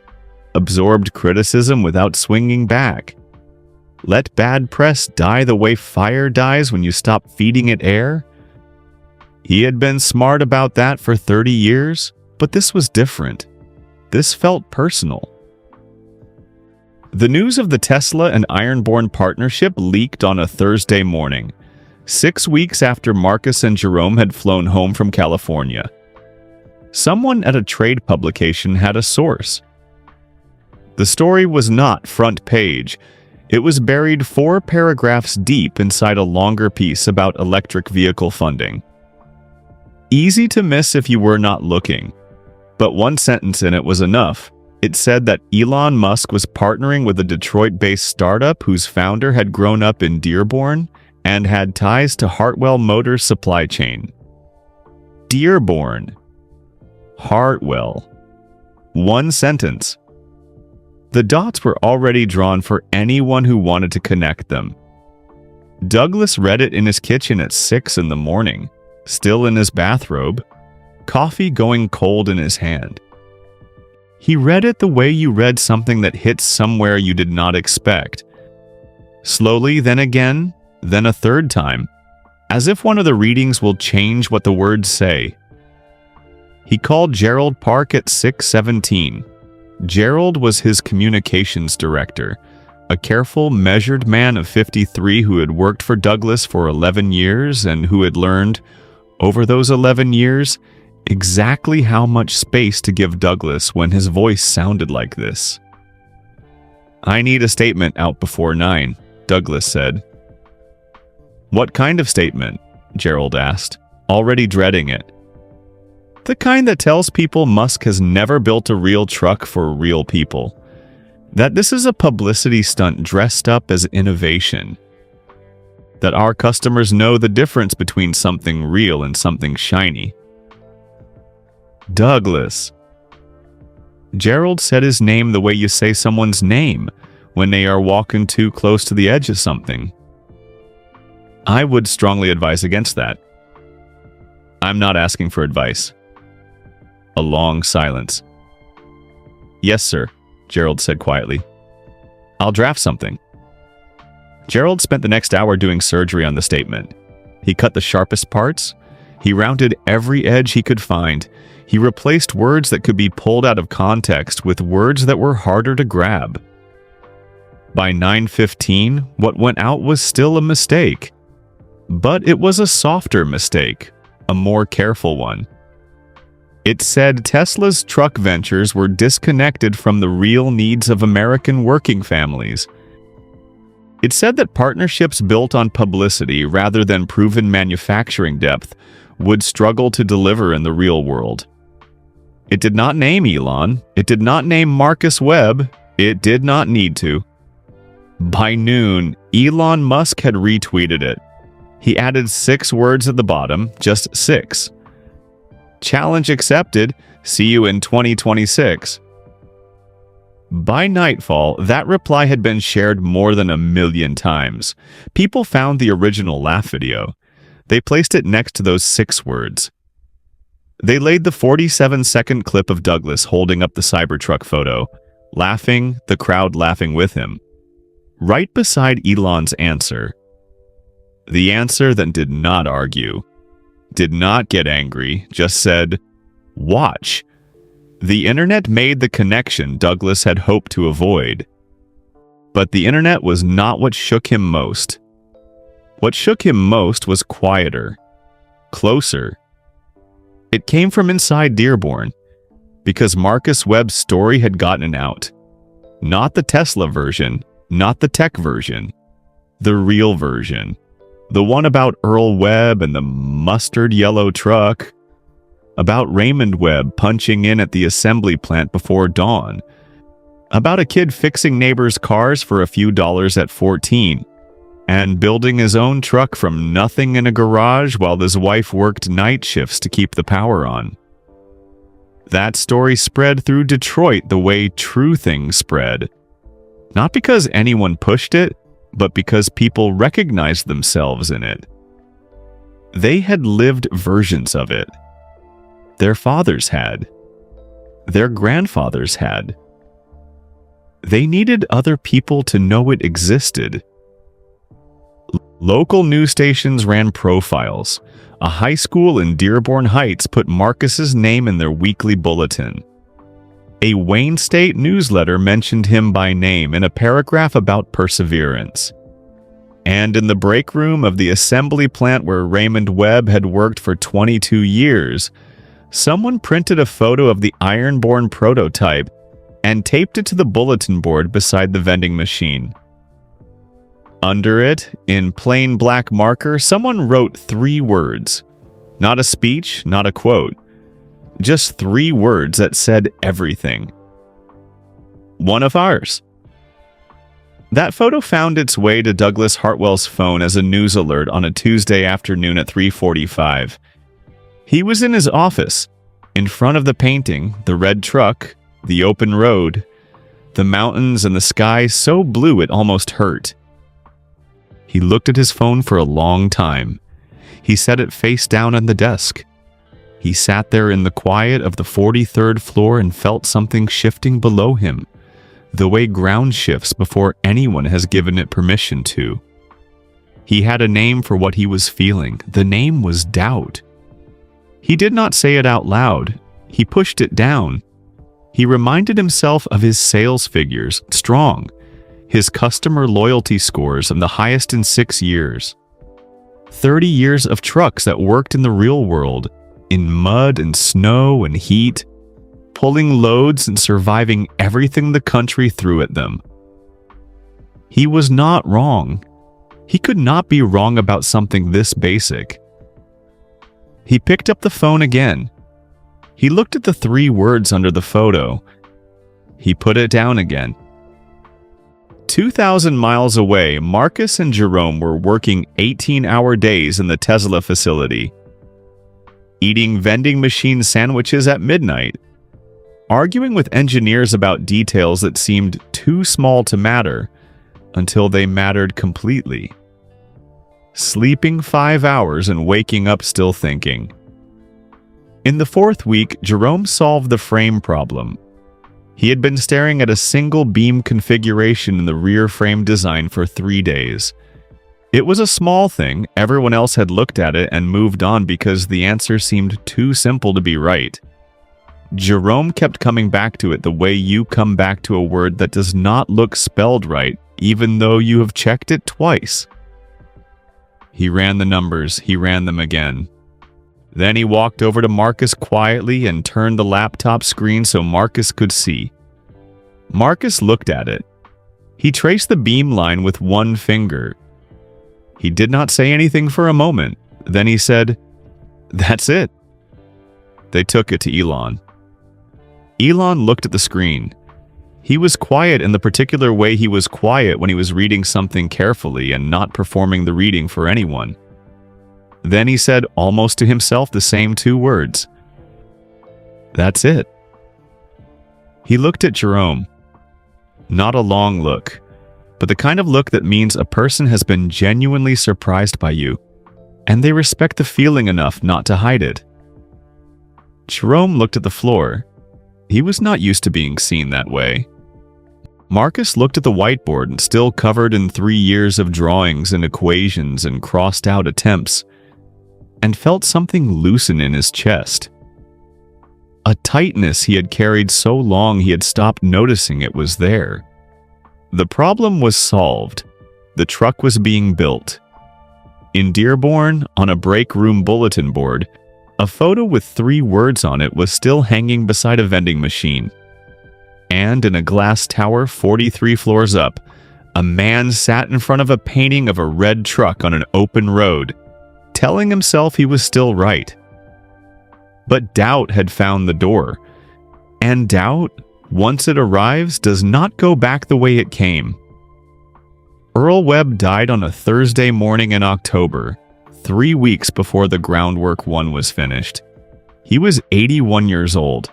absorbed criticism without swinging back. Let bad press die the way fire dies when you stop feeding it air. He had been smart about that for 30 years, but this was different. This felt personal. The news of the Tesla and Ironborn partnership leaked on a Thursday morning, 6 weeks after Marcus and Jerome had flown home from California. Someone at a trade publication had a source. The story was not front page. It was buried 4 paragraphs deep inside a longer piece about electric vehicle funding. Easy to miss if you were not looking, but one sentence in it was enough. It said that Elon Musk was partnering with a Detroit-based startup whose founder had grown up in Dearborn and had ties to Hartwell Motors' supply chain. Dearborn. Hartwell. One sentence. The dots were already drawn for anyone who wanted to connect them. Douglas read it in his kitchen at 6 in the morning, still in his bathrobe, coffee going cold in his hand. He read it the way you read something that hits somewhere you did not expect. Slowly, then again, then a third time, as if one of the readings will change what the words say. He called Gerald Park at 6:17. Gerald was his communications director, a careful, measured man of 53 who had worked for Douglas for 11 years and who had learned, over those 11 years, exactly how much space to give Douglas when his voice sounded like this. "I need a statement out before 9, Douglas said. "What kind of statement?" Gerald asked, already dreading it. "The kind that tells people Musk has never built a real truck for real people. That this is a publicity stunt dressed up as innovation. That our customers know the difference between something real and something shiny." "Douglas." Gerald said his name the way you say someone's name when they are walking too close to the edge of something. "I would strongly advise against that." "I'm not asking for advice." A long silence. "Yes, sir," Gerald said quietly. "I'll draft something." Gerald spent the next hour doing surgery on the statement. He cut the sharpest parts. He rounded every edge he could find. He replaced words that could be pulled out of context with words that were harder to grab. By 9:15, what went out was still a mistake. But it was a softer mistake, a more careful one. It said Tesla's truck ventures were disconnected from the real needs of American working families. It said that partnerships built on publicity rather than proven manufacturing depth would struggle to deliver in the real world. It did not name Elon. It did not name Marcus Webb. It did not need to. By noon, Elon Musk had retweeted it. He added 6 words at the bottom, just 6. "Challenge accepted. See you in 2026. By nightfall, that reply had been shared more than 1,000,000 times. People found the original laugh video. They placed it next to those 6 words. They laid the 47-second clip of Douglas holding up the Cybertruck photo, laughing, the crowd laughing with him, right beside Elon's answer. The answer that did not argue, did not get angry, just said, "Watch." The internet made the connection Douglas had hoped to avoid. But the internet was not what shook him most. What shook him most was quieter, closer. It came from inside Dearborn, because Marcus Webb's story had gotten out. Not the Tesla version, not the tech version, the real version. The one about Earl Webb and the mustard yellow truck. About Raymond Webb punching in at the assembly plant before dawn. About a kid fixing neighbors' cars for a few dollars at 14. And building his own truck from nothing in a garage while his wife worked night shifts to keep the power on. That story spread through Detroit the way true things spread. Not because anyone pushed it, but because people recognized themselves in it. They had lived versions of it. Their fathers had. Their grandfathers had. They needed other people to know it existed. Local news stations ran profiles. A high school in Dearborn Heights put Marcus's name in their weekly bulletin. A Wayne State newsletter mentioned him by name in a paragraph about perseverance. And in the break room of the assembly plant where Raymond Webb had worked for 22 years, someone printed a photo of the iron-born prototype and taped it to the bulletin board beside the vending machine. Under it, in plain black marker, someone wrote 3 words. Not a speech, not a quote. Just 3 words that said everything. One of ours. That photo found its way to Douglas Hartwell's phone as a news alert on a Tuesday afternoon at 3:45. He was in his office, in front of the painting, the red truck, the open road. The mountains and the sky so blue it almost hurt. He looked at his phone for a long time. He set it face down on the desk. He sat there in the quiet of the 43rd floor and felt something shifting below him, the way ground shifts before anyone has given it permission to. He had a name for what he was feeling. The name was doubt. He did not say it out loud. He pushed it down. He reminded himself of his sales figures, strong, his customer loyalty scores of the highest in 6 years. 30 years of trucks that worked in the real world, in mud and snow and heat, pulling loads and surviving everything the country threw at them. He was not wrong. He could not be wrong about something this basic. He picked up the phone again. He looked at the 3 words under the photo. He put it down again. 2,000 miles away, Marcus and Jerome were working 18-hour days in the Tesla facility, eating vending machine sandwiches at midnight, arguing with engineers about details that seemed too small to matter until they mattered completely, sleeping 5 hours and waking up still thinking. In the 4th week, Jerome solved the frame problem. He had been staring at a single beam configuration in the rear frame design for 3 days. It was a small thing. Everyone else had looked at it and moved on because the answer seemed too simple to be right. Jerome kept coming back to it the way you come back to a word that does not look spelled right, even though you have checked it twice. He ran the numbers. He ran them again. Then he walked over to Marcus quietly and turned the laptop screen so Marcus could see. Marcus looked at it. He traced the beam line with 1 finger. He did not say anything for a moment. Then he said, "That's it." They took it to Elon. Elon looked at the screen. He was quiet in the particular way he was quiet when he was reading something carefully and not performing the reading for anyone. Then he said almost to himself the same 2 words. "That's it." He looked at Jerome. Not a long look, but the kind of look that means a person has been genuinely surprised by you, and they respect the feeling enough not to hide it. Jerome looked at the floor. He was not used to being seen that way. Marcus looked at the whiteboard, still covered in 3 years of drawings and equations and crossed-out attempts, and felt something loosen in his chest. A tightness he had carried so long he had stopped noticing it was there. The problem was solved. The truck was being built. In Dearborn, on a break room bulletin board, a photo with 3 words on it was still hanging beside a vending machine. And in a glass tower 43 floors up, a man sat in front of a painting of a red truck on an open road, telling himself he was still right. But doubt had found the door. And doubt, once it arrives, does not go back the way it came. Earl Webb died on a Thursday morning in October, 3 weeks before the Groundwork 1 was finished. He was 81 years old.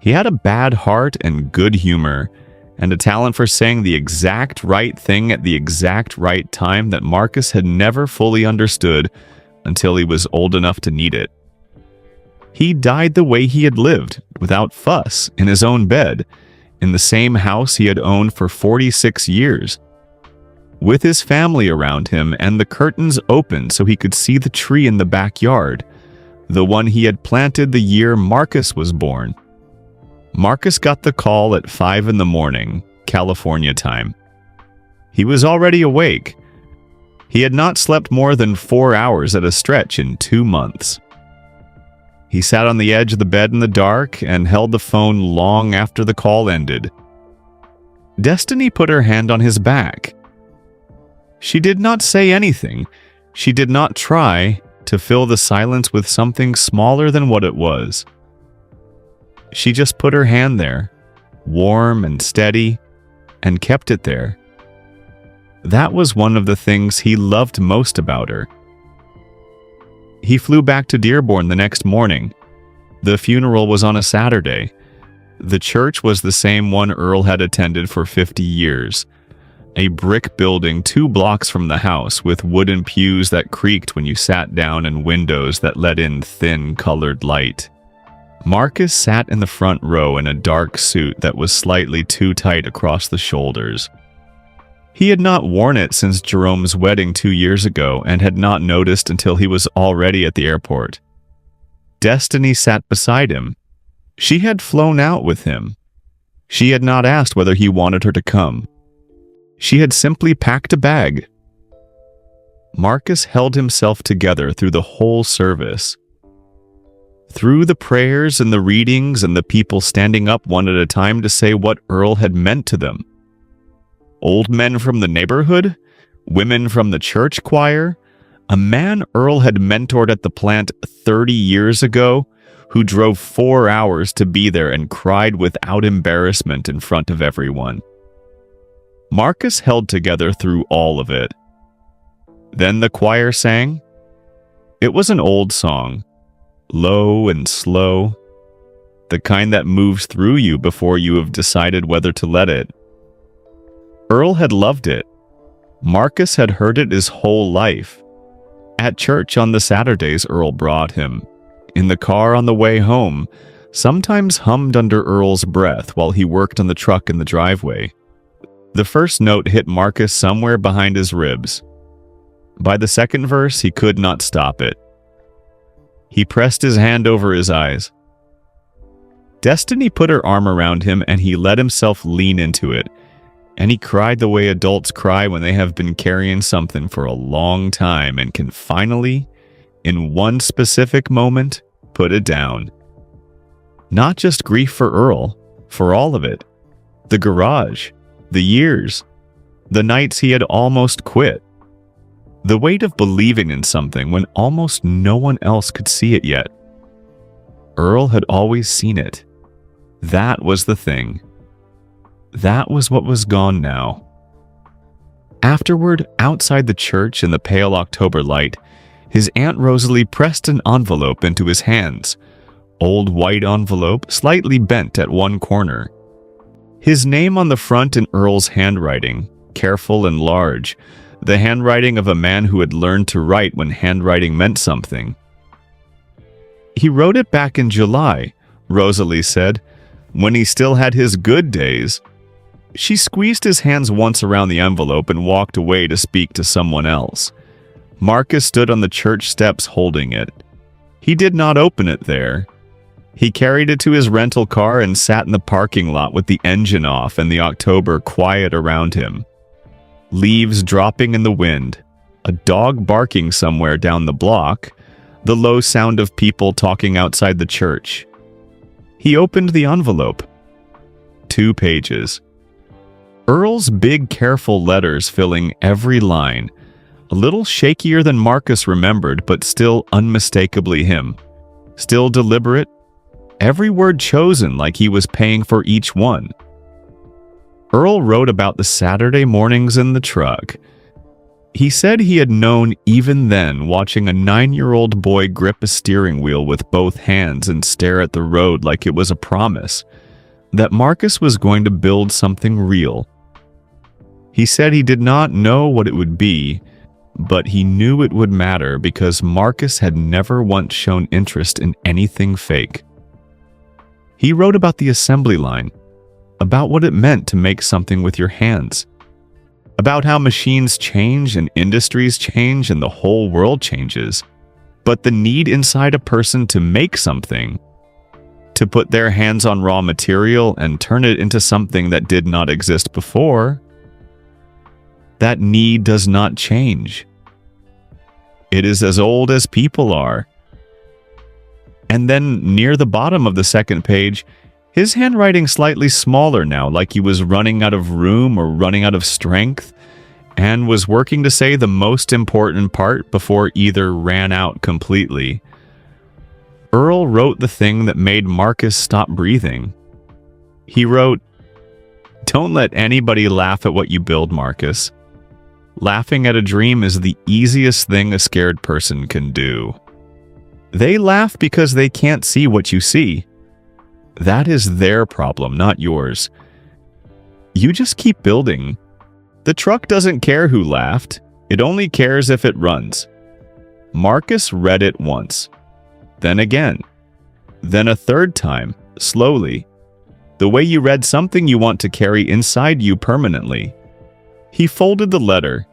He had a bad heart and good humor, and a talent for saying the exact right thing at the exact right time that Marcus had never fully understood until he was old enough to need it. He died the way he had lived, without fuss, in his own bed, in the same house he had owned for 46 years, with his family around him and the curtains open so he could see the tree in the backyard, the one he had planted the year Marcus was born. Marcus got the call at 5 in the morning, California time. He was already awake. He had not slept more than 4 hours at a stretch in 2 months. He sat on the edge of the bed in the dark and held the phone long after the call ended. Destiny put her hand on his back. She did not say anything. She did not try to fill the silence with something smaller than what it was. She just put her hand there, warm and steady, and kept it there. That was one of the things he loved most about her. He flew back to Dearborn the next morning. The funeral was on a Saturday. The church was the same one Earl had attended for 50 years. A brick building 2 blocks from the house with wooden pews that creaked when you sat down and windows that let in thin colored light. Marcus sat in the front row in a dark suit that was slightly too tight across the shoulders. He had not worn it since Jerome's wedding 2 years ago and had not noticed until he was already at the airport. Destiny sat beside him. She had flown out with him. She had not asked whether he wanted her to come. She had simply packed a bag. Marcus held himself together through the whole service. Through the prayers and the readings and the people standing up one at a time to say what Earl had meant to them. Old men from the neighborhood, women from the church choir, a man Earl had mentored at the plant 30 years ago who drove 4 hours to be there and cried without embarrassment in front of everyone. Marcus held together through all of it. Then the choir sang. It was an old song, low and slow, the kind that moves through you before you have decided whether to let it. Earl had loved it. Marcus had heard it his whole life. At church on the Saturdays Earl brought him. In the car on the way home, sometimes hummed under Earl's breath while he worked on the truck in the driveway. The first note hit Marcus somewhere behind his ribs. By the second verse, he could not stop it. He pressed his hand over his eyes. Destiny put her arm around him and he let himself lean into it. And he cried the way adults cry when they have been carrying something for a long time and can finally, in one specific moment, put it down. Not just grief for Earl, for all of it. The garage, the years, the nights he had almost quit. The weight of believing in something when almost no one else could see it yet. Earl had always seen it. That was the thing. That was what was gone now. Afterward, outside the church in the pale October light, his Aunt Rosalie pressed an envelope into his hands. Old white envelope, slightly bent at one corner. His name on the front in Earl's handwriting, careful and large, the handwriting of a man who had learned to write when handwriting meant something. He wrote it back in July, Rosalie said, when he still had his good days. She squeezed his hands once around the envelope and walked away to speak to someone else. Marcus stood on the church steps holding it. He did not open it there. He carried it to his rental car and sat in the parking lot with the engine off and the October quiet around him. Leaves dropping in the wind, a dog barking somewhere down the block, the low sound of people talking outside the church. He opened the envelope. 2 pages. Earl's big, careful letters filling every line, a little shakier than Marcus remembered, but still unmistakably him. Still deliberate, every word chosen like he was paying for each one. Earl wrote about the Saturday mornings in the truck. He said he had known even then, watching a 9-year-old boy grip a steering wheel with both hands and stare at the road like it was a promise, that Marcus was going to build something real. He said he did not know what it would be, but he knew it would matter because Marcus had never once shown interest in anything fake. He wrote about the assembly line, about what it meant to make something with your hands, about how machines change and industries change and the whole world changes, but the need inside a person to make something, to put their hands on raw material and turn it into something that did not exist before, that need does not change. It is as old as people are. And then near the bottom of the second page, his handwriting slightly smaller now, like he was running out of room or running out of strength, and was working to say the most important part before either ran out completely. Earl wrote the thing that made Marcus stop breathing. He wrote, "Don't let anybody laugh at what you build, Marcus. Laughing at a dream is the easiest thing a scared person can do. They laugh because they can't see what you see. That is their problem, not yours. You just keep building. The truck doesn't care who laughed. It only cares if it runs. Marcus read it once, then again, then a third time, slowly, the way you read something you want to carry inside you permanently. He folded the letter.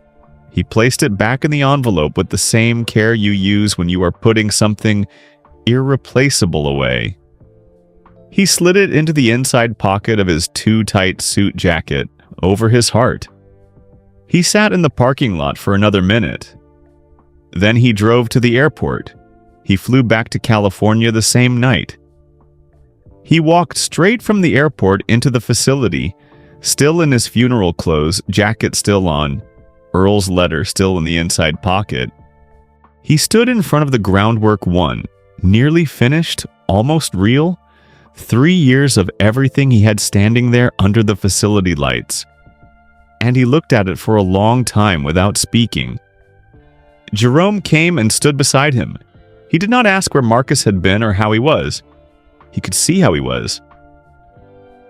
He placed it back in the envelope with the same care you use when you are putting something irreplaceable away. He slid it into the inside pocket of his too-tight suit jacket, over his heart. He sat in the parking lot for another minute. Then he drove to the airport. He flew back to California the same night. He walked straight from the airport into the facility, still in his funeral clothes, jacket still on, Earl's letter still in the inside pocket. He stood in front of the Groundwork 1, nearly finished, almost real, 3 years of everything he had standing there under the facility lights. And he looked at it for a long time without speaking. Jerome came and stood beside him. He did not ask where Marcus had been or how he was. He could see how he was.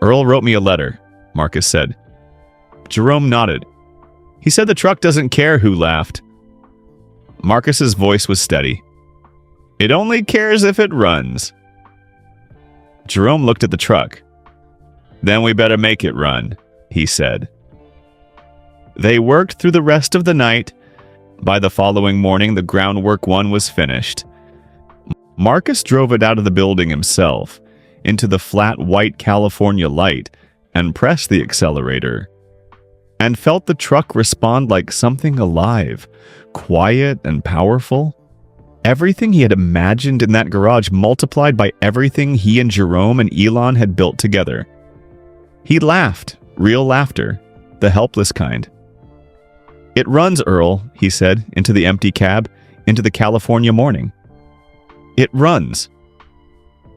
"Earl wrote me a letter," Marcus said. Jerome nodded. "He said the truck doesn't care who laughed." Marcus's voice was steady. "It only cares if it runs." Jerome looked at the truck. "Then we better make it run," he said. They worked through the rest of the night. By the following morning, the Groundwork 1 was finished. Marcus drove it out of the building himself, into the flat white California light, and pressed the accelerator, and felt the truck respond like something alive, quiet and powerful. Everything he had imagined in that garage multiplied by everything he and Jerome and Elon had built together. He laughed, real laughter, the helpless kind. "It runs, Earl," he said, into the empty cab, into the California morning. "It runs."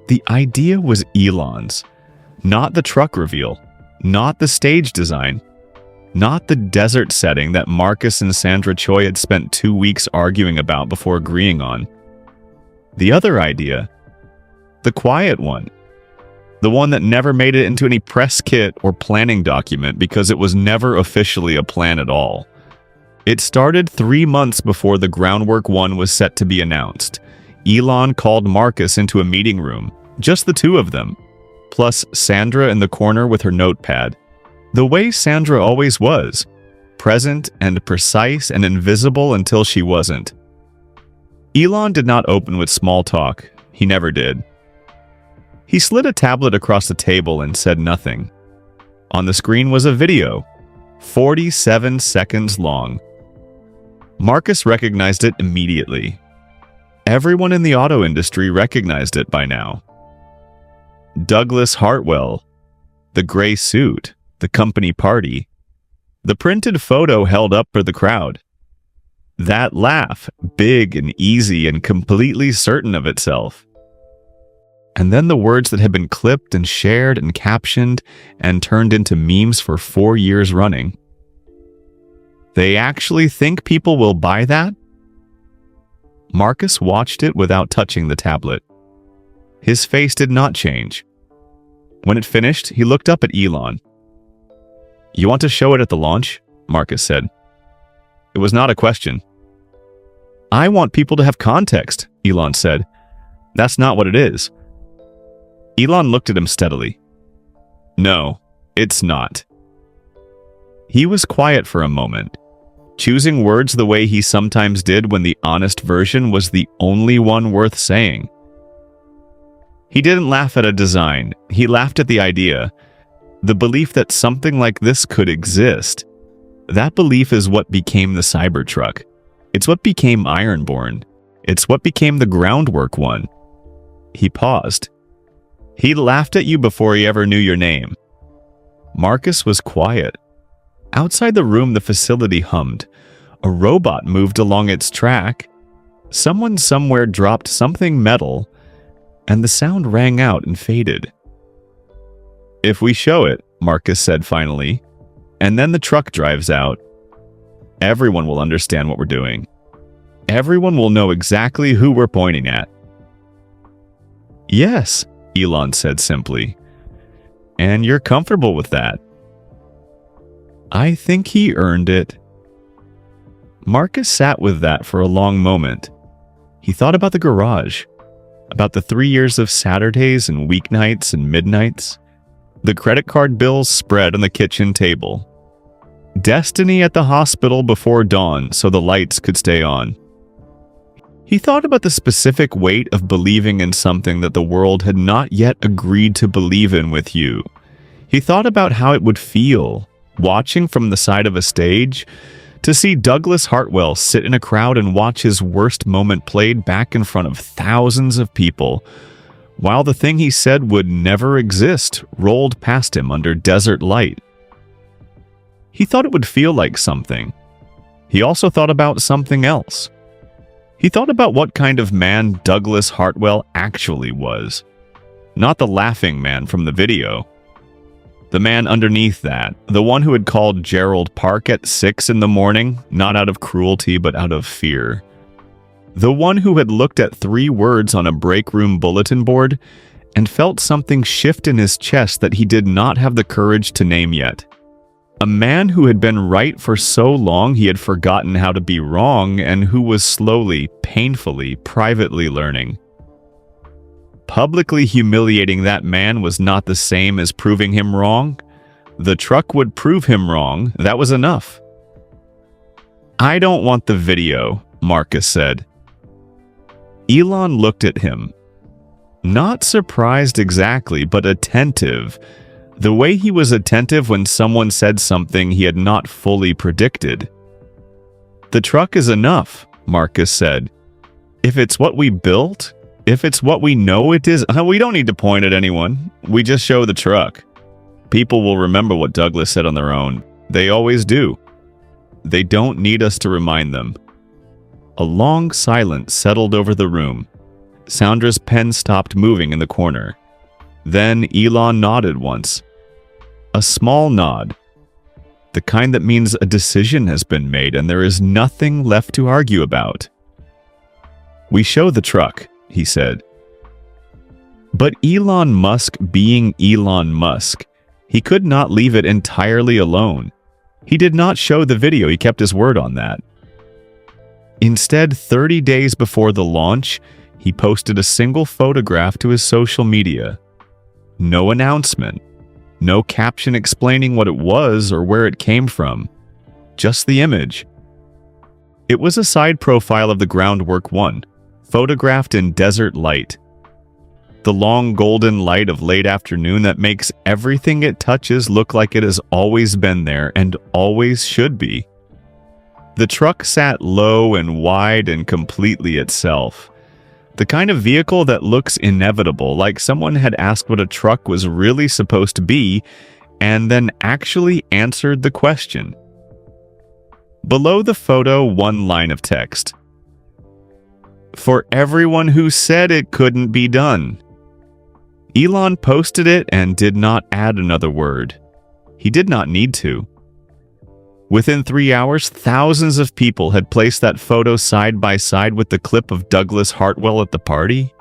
The idea was Elon's, not the truck reveal, not the stage design, not the desert setting that Marcus and Sandra Choi had spent 2 weeks arguing about before agreeing on. The other idea, the quiet one, the one that never made it into any press kit or planning document because it was never officially a plan at all. It started 3 months before the Groundwork 1 was set to be announced. Elon called Marcus into a meeting room, just the two of them, plus Sandra in the corner with her notepad. The way Sandra always was, present and precise and invisible until she wasn't. Elon did not open with small talk. He never did. He slid a tablet across the table and said nothing. On the screen was a video, 47 seconds long. Marcus recognized it immediately. Everyone in the auto industry recognized it by now. Douglas Hartwell, the gray suit, the company party, the printed photo held up for the crowd. That laugh, big and easy and completely certain of itself. And then the words that had been clipped and shared and captioned and turned into memes for 4 years running. They actually think people will buy that? Marcus watched it without touching the tablet. His face did not change. When it finished, he looked up at Elon. "You want to show it at the launch?" Marcus said. It was not a question. "I want people to have context," Elon said. "That's not what it is." Elon looked at him steadily. "No, it's not." He was quiet for a moment, choosing words the way he sometimes did when the honest version was the only one worth saying. He didn't laugh at a design. He laughed at the idea, the belief that something like this could exist. That belief is what became the Cybertruck. It's what became Ironborn. It's what became the Groundwork 1. He paused. He laughed at you before he ever knew your name. Marcus was quiet. Outside the room, the facility hummed. A robot moved along its track. Someone somewhere dropped something metal, and the sound rang out and faded. "If we show it," Marcus said finally, "and then the truck drives out, everyone will understand what we're doing. Everyone will know exactly who we're pointing at." "Yes," Elon said simply. And you're comfortable with that? I think he earned it. Marcus sat with that for a long moment. He thought about the garage, about the 3 years of Saturdays and weeknights and midnights, the credit card bills spread on the kitchen table, destiny at the hospital before dawn so the lights could stay on. He thought about the specific weight of believing in something that the world had not yet agreed to believe in with you. He thought about how it would feel, watching from the side of a stage, to see Douglas Hartwell sit in a crowd and watch his worst moment played back in front of thousands of people, while the thing he said would never exist rolled past him under desert light. He thought it would feel like something. He also thought about something else. He thought about what kind of man Douglas Hartwell actually was. Not the laughing man from the video. The man underneath that, the one who had called Gerald Park at 6 in the morning, not out of cruelty but out of fear. The one who had looked at 3 words on a break room bulletin board and felt something shift in his chest that he did not have the courage to name yet. A man who had been right for so long he had forgotten how to be wrong and who was slowly, painfully, privately learning. Publicly humiliating that man was not the same as proving him wrong. The truck would prove him wrong. That was enough. I don't want the video, Marcus said. Elon looked at him. Not surprised exactly, but attentive. The way he was attentive when someone said something he had not fully predicted. The truck is enough, Marcus said. If it's what we built, if it's what we know it is, we don't need to point at anyone. We just show the truck. People will remember what Douglas said on their own. They always do. They don't need us to remind them. A long silence settled over the room. Soundra's pen stopped moving in the corner. Then Elon nodded once. A small nod. The kind that means a decision has been made and there is nothing left to argue about. We show the truck, he said. But Elon Musk being Elon Musk, he could not leave it entirely alone. He did not show the video, he kept his word on that. Instead, 30 days before the launch, he posted a single photograph to his social media. No announcement. No caption explaining what it was or where it came from. Just the image. It was a side profile of the Groundwork 1, photographed in desert light. The long golden light of late afternoon that makes everything it touches look like it has always been there and always should be. The truck sat low and wide and completely itself. The kind of vehicle that looks inevitable, like someone had asked what a truck was really supposed to be, and then actually answered the question. Below the photo, one line of text. For everyone who said it couldn't be done. Elon posted it and did not add another word. He did not need to. Within 3 hours, thousands of people had placed that photo side by side with the clip of Douglas Hartwell at the party.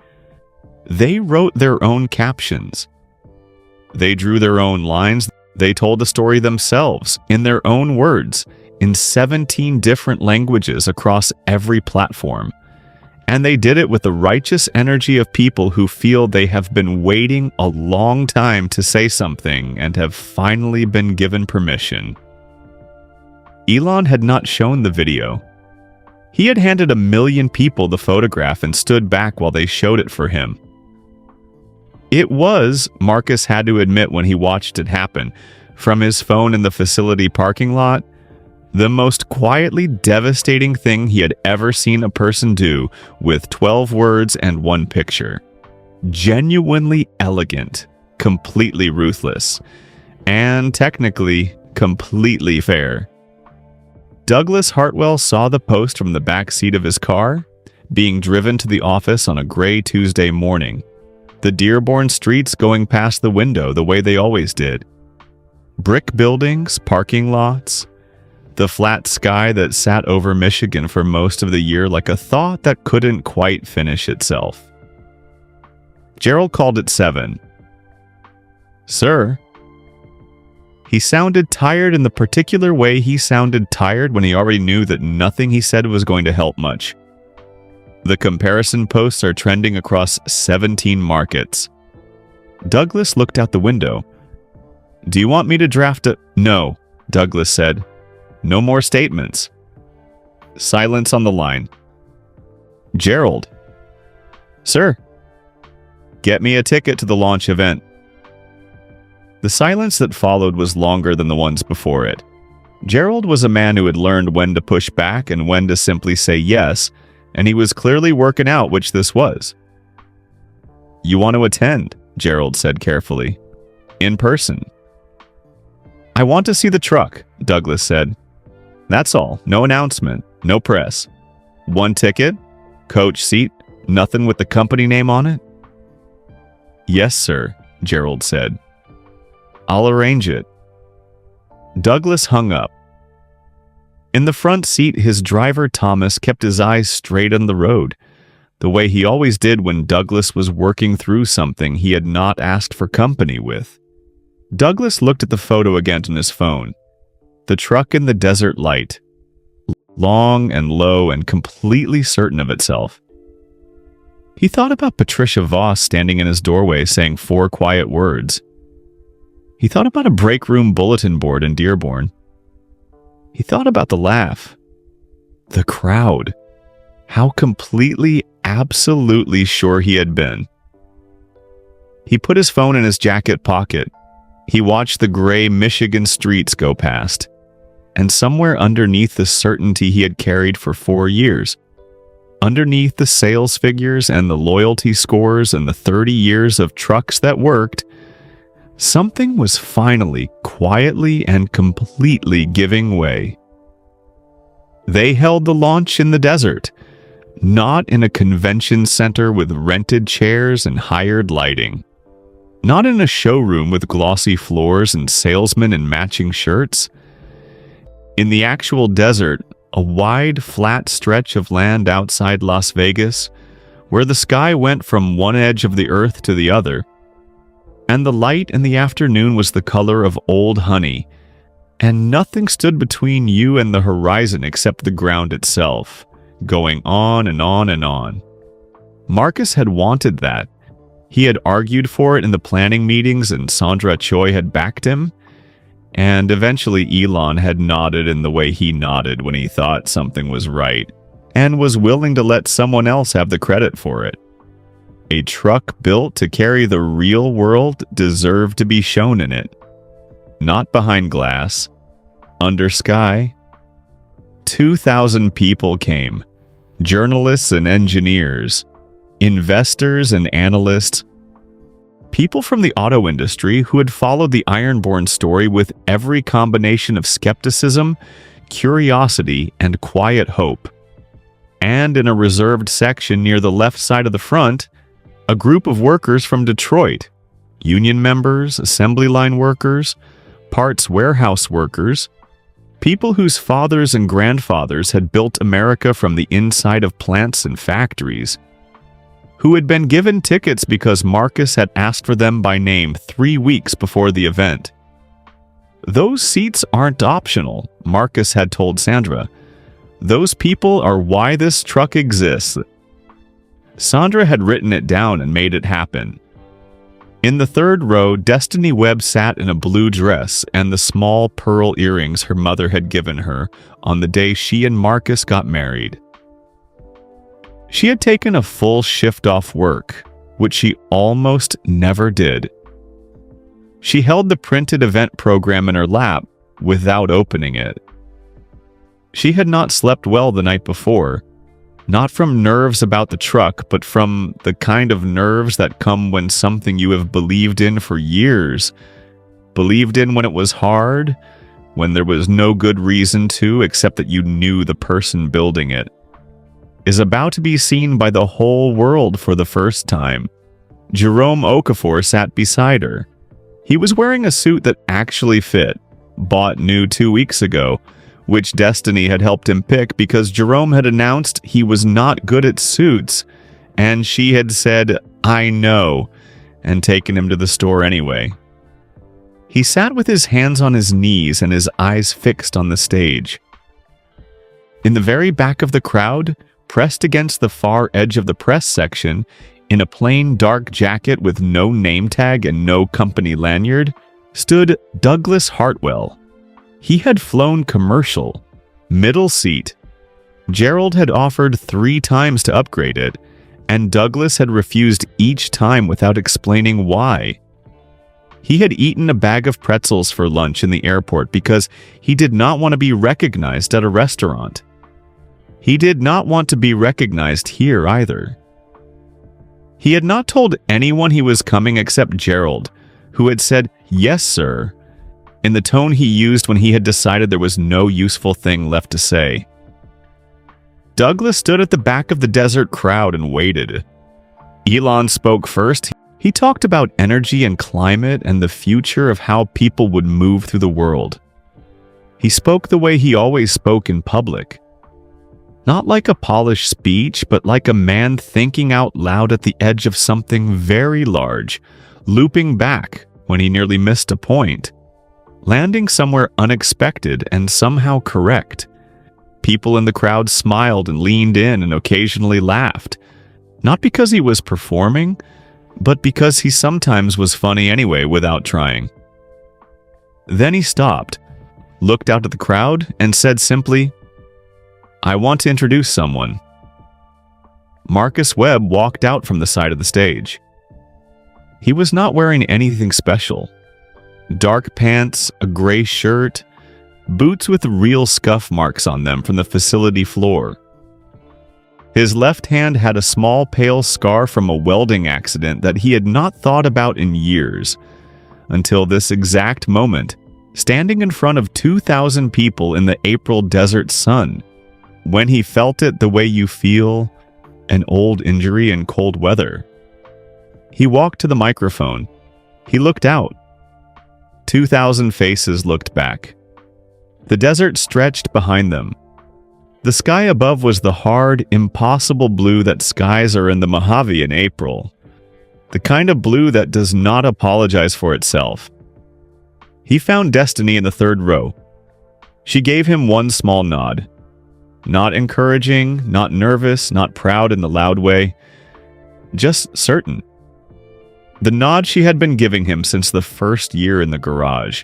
They wrote their own captions. They drew their own lines. They told the story themselves, in their own words, in 17 different languages across every platform. And they did it with the righteous energy of people who feel they have been waiting a long time to say something and have finally been given permission. Elon had not shown the video. He had handed 1 million people the photograph and stood back while they showed it for him. It was, Marcus had to admit when he watched it happen, from his phone in the facility parking lot, the most quietly devastating thing he had ever seen a person do with 12 words and 1 picture. Genuinely elegant, completely ruthless, and technically completely fair. Douglas Hartwell saw the post from the back seat of his car, being driven to the office on a gray Tuesday morning. The Dearborn streets going past the window the way they always did. Brick buildings, parking lots, the flat sky that sat over Michigan for most of the year like a thought that couldn't quite finish itself. Gerald called at 7. "Sir?" He sounded tired in the particular way he sounded tired when he already knew that nothing he said was going to help much. The comparison posts are trending across 17 markets. Douglas looked out the window. "Do you want me to draft a—" "No," Douglas said. "No more statements." Silence on the line. "Gerald." "Sir?" "Get me a ticket to the launch event." The silence that followed was longer than the ones before it. Gerald was a man who had learned when to push back and when to simply say yes, and he was clearly working out which this was. "You want to attend," Gerald said carefully. "In person." "I want to see the truck," Douglas said. "That's all. No announcement. No press. One ticket? Coach seat? Nothing with the company name on it?" "Yes, sir," Gerald said. "I'll arrange it." Douglas hung up. In the front seat, his driver Thomas kept his eyes straight on the road, the way he always did when Douglas was working through something he had not asked for company with. Douglas looked at the photo again on his phone. The truck in the desert light, long and low and completely certain of itself. He thought about Patricia Voss standing in his doorway saying 4 quiet words. He thought about a break room bulletin board in Dearborn. He thought about the laugh. The crowd. How completely, absolutely sure he had been. He put his phone in his jacket pocket. He watched the gray Michigan streets go past. And somewhere underneath the certainty he had carried for 4 years, underneath the sales figures and the loyalty scores and the 30 years of trucks that worked, something was finally, quietly and completely giving way. They held the launch in the desert, not in a convention center with rented chairs and hired lighting, not in a showroom with glossy floors and salesmen in matching shirts. In the actual desert, a wide, flat stretch of land outside Las Vegas, where the sky went from one edge of the earth to the other, and the light in the afternoon was the color of old honey, and nothing stood between you and the horizon except the ground itself, going on and on and on. Marcus had wanted that. He had argued for it in the planning meetings, and Sandra Choi had backed him, and eventually Elon had nodded in the way he nodded when he thought something was right, and was willing to let someone else have the credit for it. A truck built to carry the real world deserved to be shown in it. Not behind glass, under sky. 2,000 people came. Journalists and engineers, investors and analysts, people from the auto industry who had followed the Ironborn story with every combination of skepticism, curiosity, and quiet hope. And in a reserved section near the left side of the front, a group of workers from Detroit, union members, assembly line workers, parts warehouse workers, people whose fathers and grandfathers had built America from the inside of plants and factories, who had been given tickets because Marcus had asked for them by name 3 weeks before the event. Those seats aren't optional, Marcus had told Sandra. Those people are why this truck exists. Sandra had written it down and made it happen. In the third row, Destiny Webb sat in a blue dress and the small pearl earrings her mother had given her on the day she and Marcus got married. She had taken a full shift off work, which she almost never did. She held the printed event program in her lap without opening it. She had not slept well the night before, not from nerves about the truck, but from the kind of nerves that come when something you have believed in for years, believed in when it was hard, when there was no good reason to except that you knew the person building it, is about to be seen by the whole world for the first time. Jerome Okafor sat beside her. He was wearing a suit that actually fit, bought new 2 weeks ago, which Destiny had helped him pick because Jerome had announced he was not good at suits and she had said, "I know," and taken him to the store anyway. He sat with his hands on his knees and his eyes fixed on the stage. In the very back of the crowd, pressed against the far edge of the press section, in a plain dark jacket with no name tag and no company lanyard, stood Douglas Hartwell. He had flown commercial, middle seat. Gerald had offered 3 times to upgrade it, and Douglas had refused each time without explaining why. He had eaten a bag of pretzels for lunch in the airport because he did not want to be recognized at a restaurant. He did not want to be recognized here either. He had not told anyone he was coming except Gerald, who had said, "Yes, sir," in the tone he used when he had decided there was no useful thing left to say. Douglas stood at the back of the desert crowd and waited. Elon spoke first. He talked about energy and climate and the future of how people would move through the world. He spoke the way he always spoke in public. Not like a polished speech, but like a man thinking out loud at the edge of something very large, looping back when he nearly missed a point, landing somewhere unexpected and somehow correct. People in the crowd smiled and leaned in and occasionally laughed, not because he was performing, but because he sometimes was funny anyway without trying. Then he stopped, looked out at the crowd, and said simply, "I want to introduce someone." Marcus Webb walked out from the side of the stage. He was not wearing anything special. Dark pants, a gray shirt, boots with real scuff marks on them from the facility floor. His left hand had a small pale scar from a welding accident that he had not thought about in years, until this exact moment, standing in front of 2,000 people in the April desert sun, when he felt it the way you feel an old injury in cold weather. He walked to the microphone. He looked out. 2,000 faces looked back. The desert stretched behind them. The sky above was the hard, impossible blue that skies are in the Mojave in April. The kind of blue that does not apologize for itself. He found Destiny in the 3rd row. She gave him one small nod. Not encouraging, not nervous, not proud in the loud way. Just certain. The nod she had been giving him since the first year in the garage.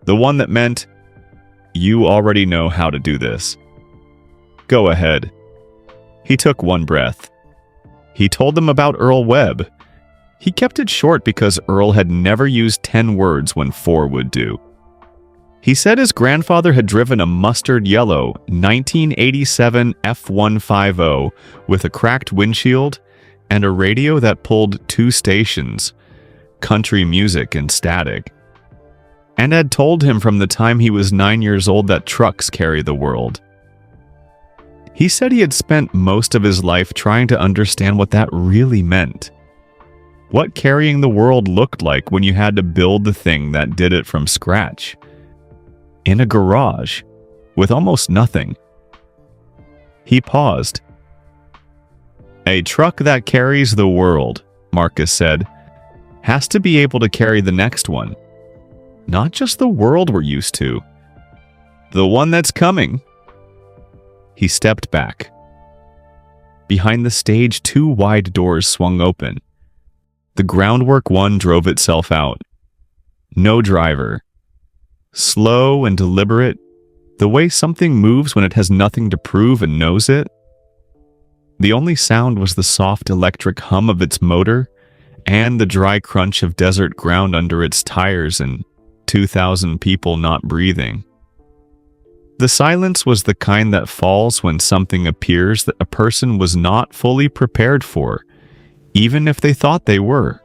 The one that meant, "You already know how to do this. Go ahead." He took one breath. He told them about Earl Webb. He kept it short because Earl had never used 10 words when 4 would do. He said his grandfather had driven a mustard yellow 1987 F150 with a cracked windshield and a radio that pulled 2 stations, country music and static, and had told him from the time he was 9 years old that trucks carry the world. He said he had spent most of his life trying to understand what that really meant. What carrying the world looked like when you had to build the thing that did it from scratch. In a garage, with almost nothing. He paused. "A truck that carries the world," Marcus said, "has to be able to carry the next one. Not just the world we're used to. The one that's coming." He stepped back. Behind the stage, 2 wide doors swung open. The groundwork one drove itself out. No driver. Slow and deliberate, the way something moves when it has nothing to prove and knows it. The only sound was the soft electric hum of its motor and the dry crunch of desert ground under its tires and 2,000 people not breathing. The silence was the kind that falls when something appears that a person was not fully prepared for, even if they thought they were.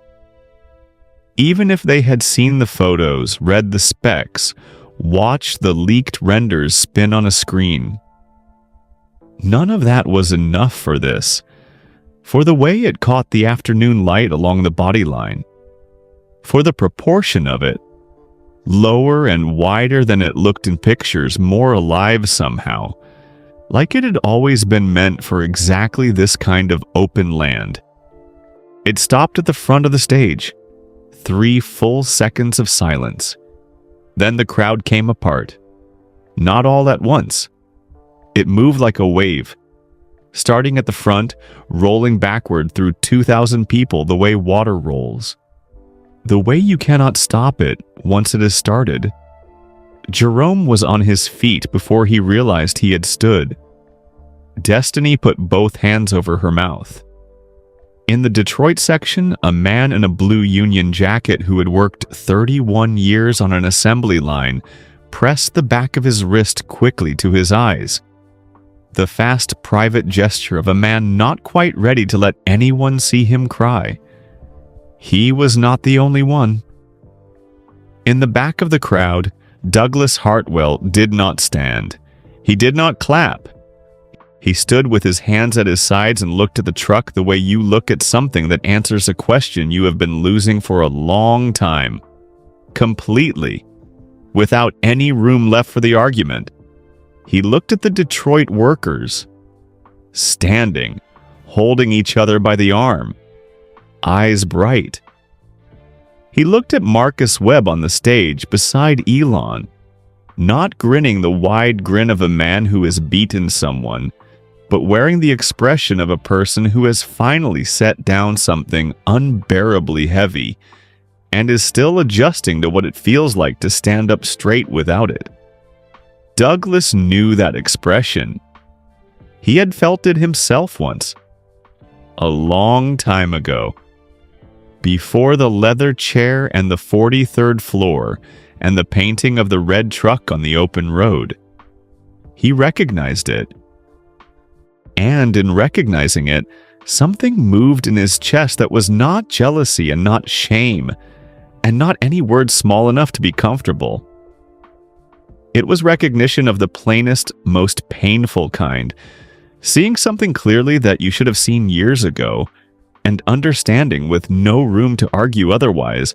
Even if they had seen the photos, read the specs, watched the leaked renders spin on a screen. None of that was enough for this, for the way it caught the afternoon light along the body line, for the proportion of it, lower and wider than it looked in pictures, more alive somehow, like it had always been meant for exactly this kind of open land. It stopped at the front of the stage. 3 full seconds of silence. Then the crowd came apart. Not all at once. It moved like a wave, starting at the front, rolling backward through 2,000 people the way water rolls. The way you cannot stop it once it has started. Jerome was on his feet before he realized he had stood. Destiny put both hands over her mouth. In the Detroit section, a man in a blue Union jacket who had worked 31 years on an assembly line pressed the back of his wrist quickly to his eyes. The fast, private gesture of a man not quite ready to let anyone see him cry. He was not the only one. In the back of the crowd, Douglas Hartwell did not stand. He did not clap. He stood with his hands at his sides and looked at the truck the way you look at something that answers a question you have been losing for a long time. Completely. Without any room left for the argument. He looked at the Detroit workers. Standing, holding each other by the arm. Eyes bright. He looked at Marcus Webb on the stage beside Elon. Not grinning the wide grin of a man who has beaten someone, but wearing the expression of a person who has finally set down something unbearably heavy and is still adjusting to what it feels like to stand up straight without it. Douglas knew that expression. He had felt it himself once. A long time ago. Before the leather chair and the 43rd floor and the painting of the red truck on the open road. He recognized it. And in recognizing it, something moved in his chest that was not jealousy and not shame, and not any word small enough to be comfortable. It was recognition of the plainest, most painful kind, seeing something clearly that you should have seen years ago, and understanding with no room to argue otherwise,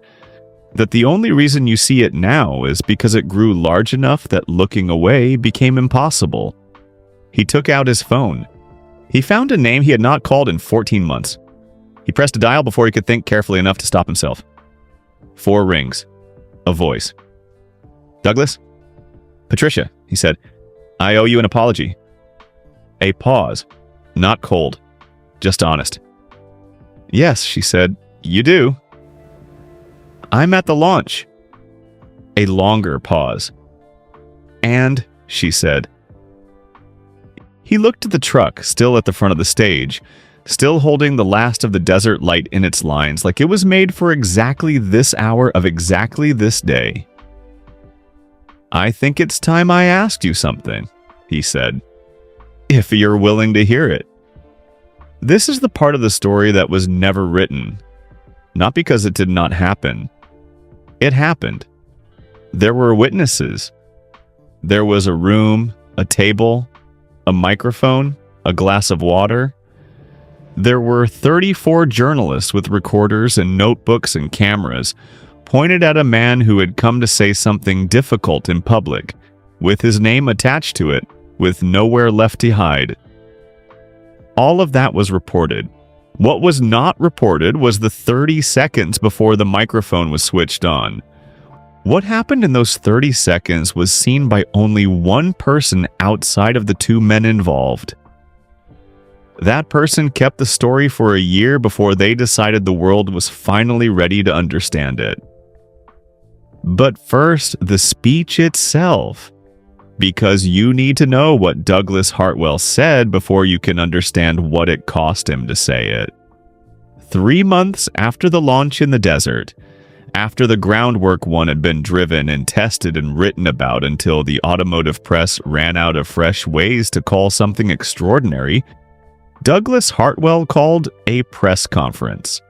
that the only reason you see it now is because it grew large enough that looking away became impossible. He took out his phone. He found a name he had not called in 14 months. He pressed a dial before he could think carefully enough to stop himself. 4 rings. A voice. Douglas? Patricia, he said. I owe you an apology. A pause. Not cold. Just honest. Yes, she said. You do. I'm at the launch. A longer pause. And, she said. He looked at the truck, still at the front of the stage, still holding the last of the desert light in its lines like it was made for exactly this hour of exactly this day. I think it's time I asked you something, he said. If you're willing to hear it. This is the part of the story that was never written. Not because it did not happen. It happened. There were witnesses. There was a room, a table, a microphone, a glass of water. There were 34 journalists with recorders and notebooks and cameras pointed at a man who had come to say something difficult in public, with his name attached to it, with nowhere left to hide. All of that was reported. What was not reported was the 30 seconds before the microphone was switched on. What happened in those 30 seconds was seen by only one person outside of the 2 men involved. That person kept the story for a year before they decided the world was finally ready to understand it. But first, the speech itself. Because you need to know what Douglas Hartwell said before you can understand what it cost him to say it. 3 months after the launch in the desert, after the groundwork one had been driven and tested and written about until the automotive press ran out of fresh ways to call something extraordinary, Douglas Hartwell called a press conference.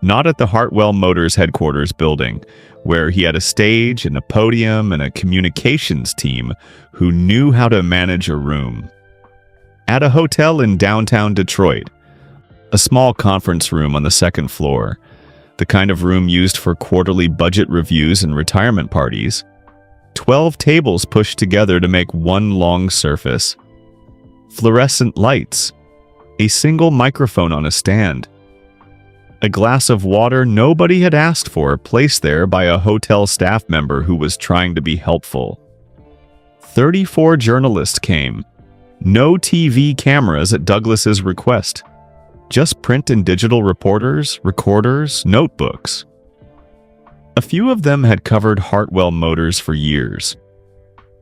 Not at the Hartwell Motors headquarters building, where he had a stage and a podium and a communications team who knew how to manage a room. At a hotel in downtown Detroit, a small conference room on the 2nd floor, the kind of room used for quarterly budget reviews and retirement parties. 12 tables pushed together to make one long surface. fluorescent lights, a single microphone on a stand, a glass of water nobody had asked for placed there by a hotel staff member who was trying to be helpful. 34 journalists came. No TV cameras at Douglas's request. Just print and digital reporters, recorders, notebooks. A few of them had covered Hartwell Motors for years.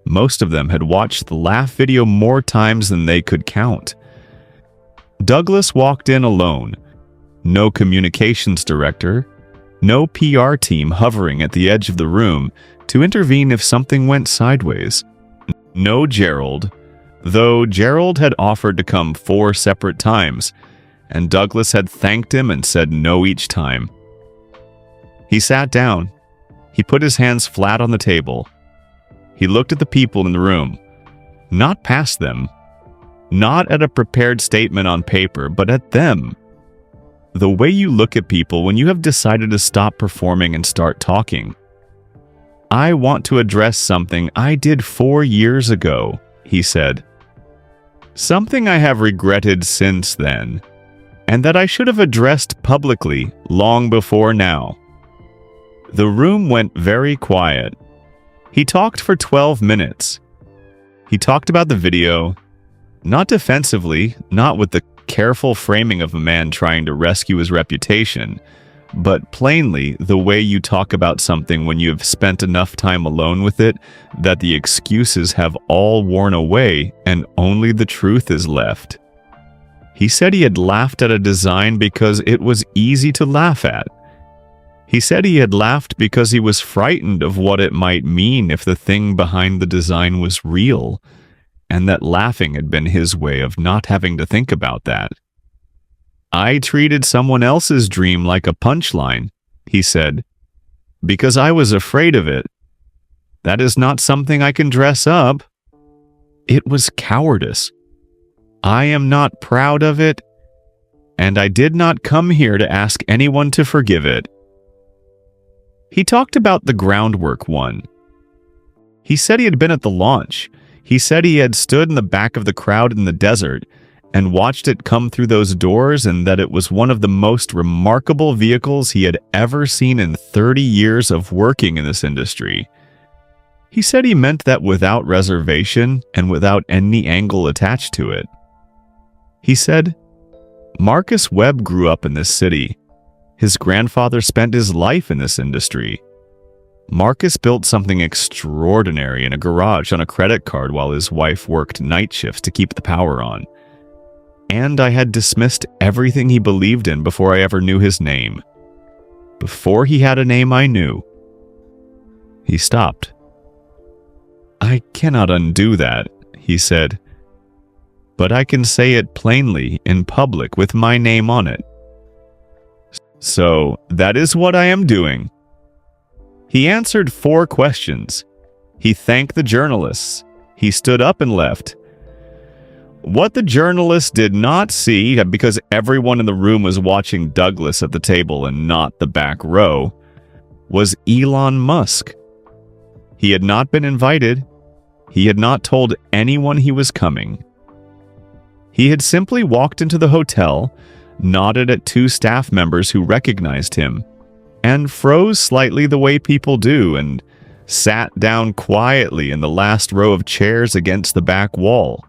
Most of them had watched the laugh video more times than they could count. Douglas walked in alone. No communications director, no PR team hovering at the edge of the room to intervene if something went sideways. No Gerald, though Gerald had offered to come 4 separate times, and Douglas had thanked him and said no each time. He sat down. He put his hands flat on the table. He looked at the people in the room, not past them, not at a prepared statement on paper, but at them. The way you look at people when you have decided to stop performing and start talking. I want to address something I did 4 years ago, he said. Something I have regretted since then, and that I should have addressed publicly long before now. The room went very quiet. He talked for 12 minutes. He talked about the video, not defensively, not with the careful framing of a man trying to rescue his reputation, but plainly the way you talk about something when you have spent enough time alone with it that the excuses have all worn away and only the truth is left. He said he had laughed at a design because it was easy to laugh at. He said he had laughed because he was frightened of what it might mean if the thing behind the design was real, and that laughing had been his way of not having to think about that. I treated someone else's dream like a punchline, he said, because I was afraid of it. That is not something I can dress up. It was cowardice. I am not proud of it, and I did not come here to ask anyone to forgive it. He talked about the groundwork one. He said he had been at the launch. He said he had stood in the back of the crowd in the desert and watched it come through those doors, and that it was one of the most remarkable vehicles he had ever seen in 30 years of working in this industry. He said he meant that without reservation and without any angle attached to it. He said, Marcus Webb grew up in this city. His grandfather spent his life in this industry. Marcus built something extraordinary in a garage on a credit card while his wife worked night shifts to keep the power on. And I had dismissed everything he believed in before I ever knew his name. Before he had a name I knew. He stopped. I cannot undo that, he said. But I can say it plainly in public with my name on it. So that is what I am doing. He answered 4 questions. He thanked the journalists. He stood up and left. What the journalists did not see, because everyone in the room was watching Douglas at the table and not the back row, was Elon Musk. He had not been invited. He had not told anyone he was coming. He had simply walked into the hotel, nodded at 2 staff members who recognized him, and froze slightly the way people do, and sat down quietly in the last row of chairs against the back wall.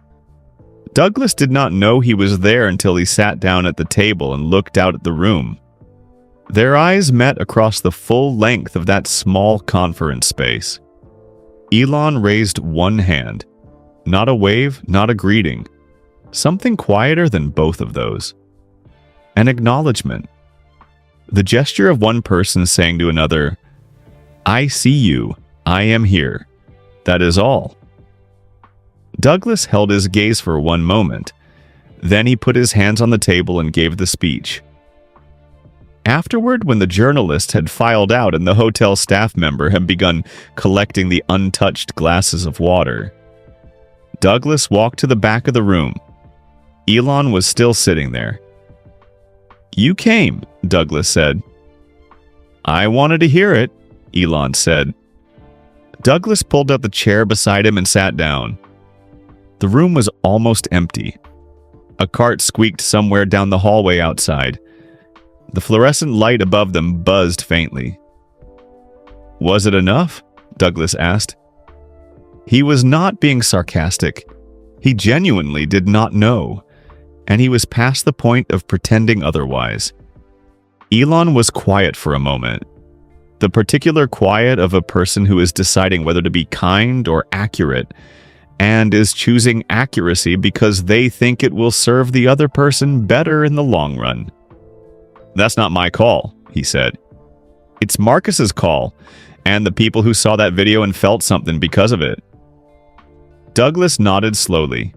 Douglas did not know he was there until he sat down at the table and looked out at the room. Their eyes met across the full length of that small conference space. Elon raised one hand. Not a wave, not a greeting. Something quieter than both of those. An acknowledgement. The gesture of one person saying to another, I see you. I am here. That is all. Douglas held his gaze for one moment. Then he put his hands on the table and gave the speech. Afterward, when the journalist had filed out and the hotel staff member had begun collecting the untouched glasses of water, Douglas walked to the back of the room. Elon was still sitting there. You came, Douglas said. I wanted to hear it, Elon said. Douglas pulled out the chair beside him and sat down. The room was almost empty. A cart squeaked somewhere down the hallway outside. The fluorescent light above them buzzed faintly. "Was it enough?" Douglas asked. He was not being sarcastic. He genuinely did not know, and he was past the point of pretending otherwise. Elon was quiet for a moment. The particular quiet of a person who is deciding whether to be kind or accurate, and is choosing accuracy because they think it will serve the other person better in the long run. "That's not my call," he said. "It's Marcus's call, and the people who saw that video and felt something because of it." Douglas nodded slowly.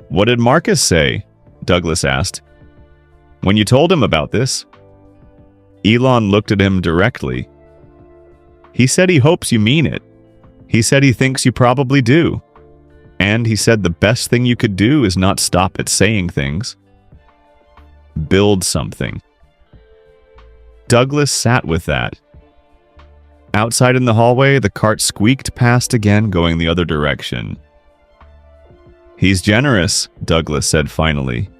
"What did Marcus say?" Douglas asked. "When you told him about this?" Elon looked at him directly. "He said he hopes you mean it. He said he thinks you probably do. And he said the best thing you could do is not stop at saying things. Build something." Douglas sat with that. Outside in the hallway, the cart squeaked past again, going the other direction. "He's generous," Douglas said finally.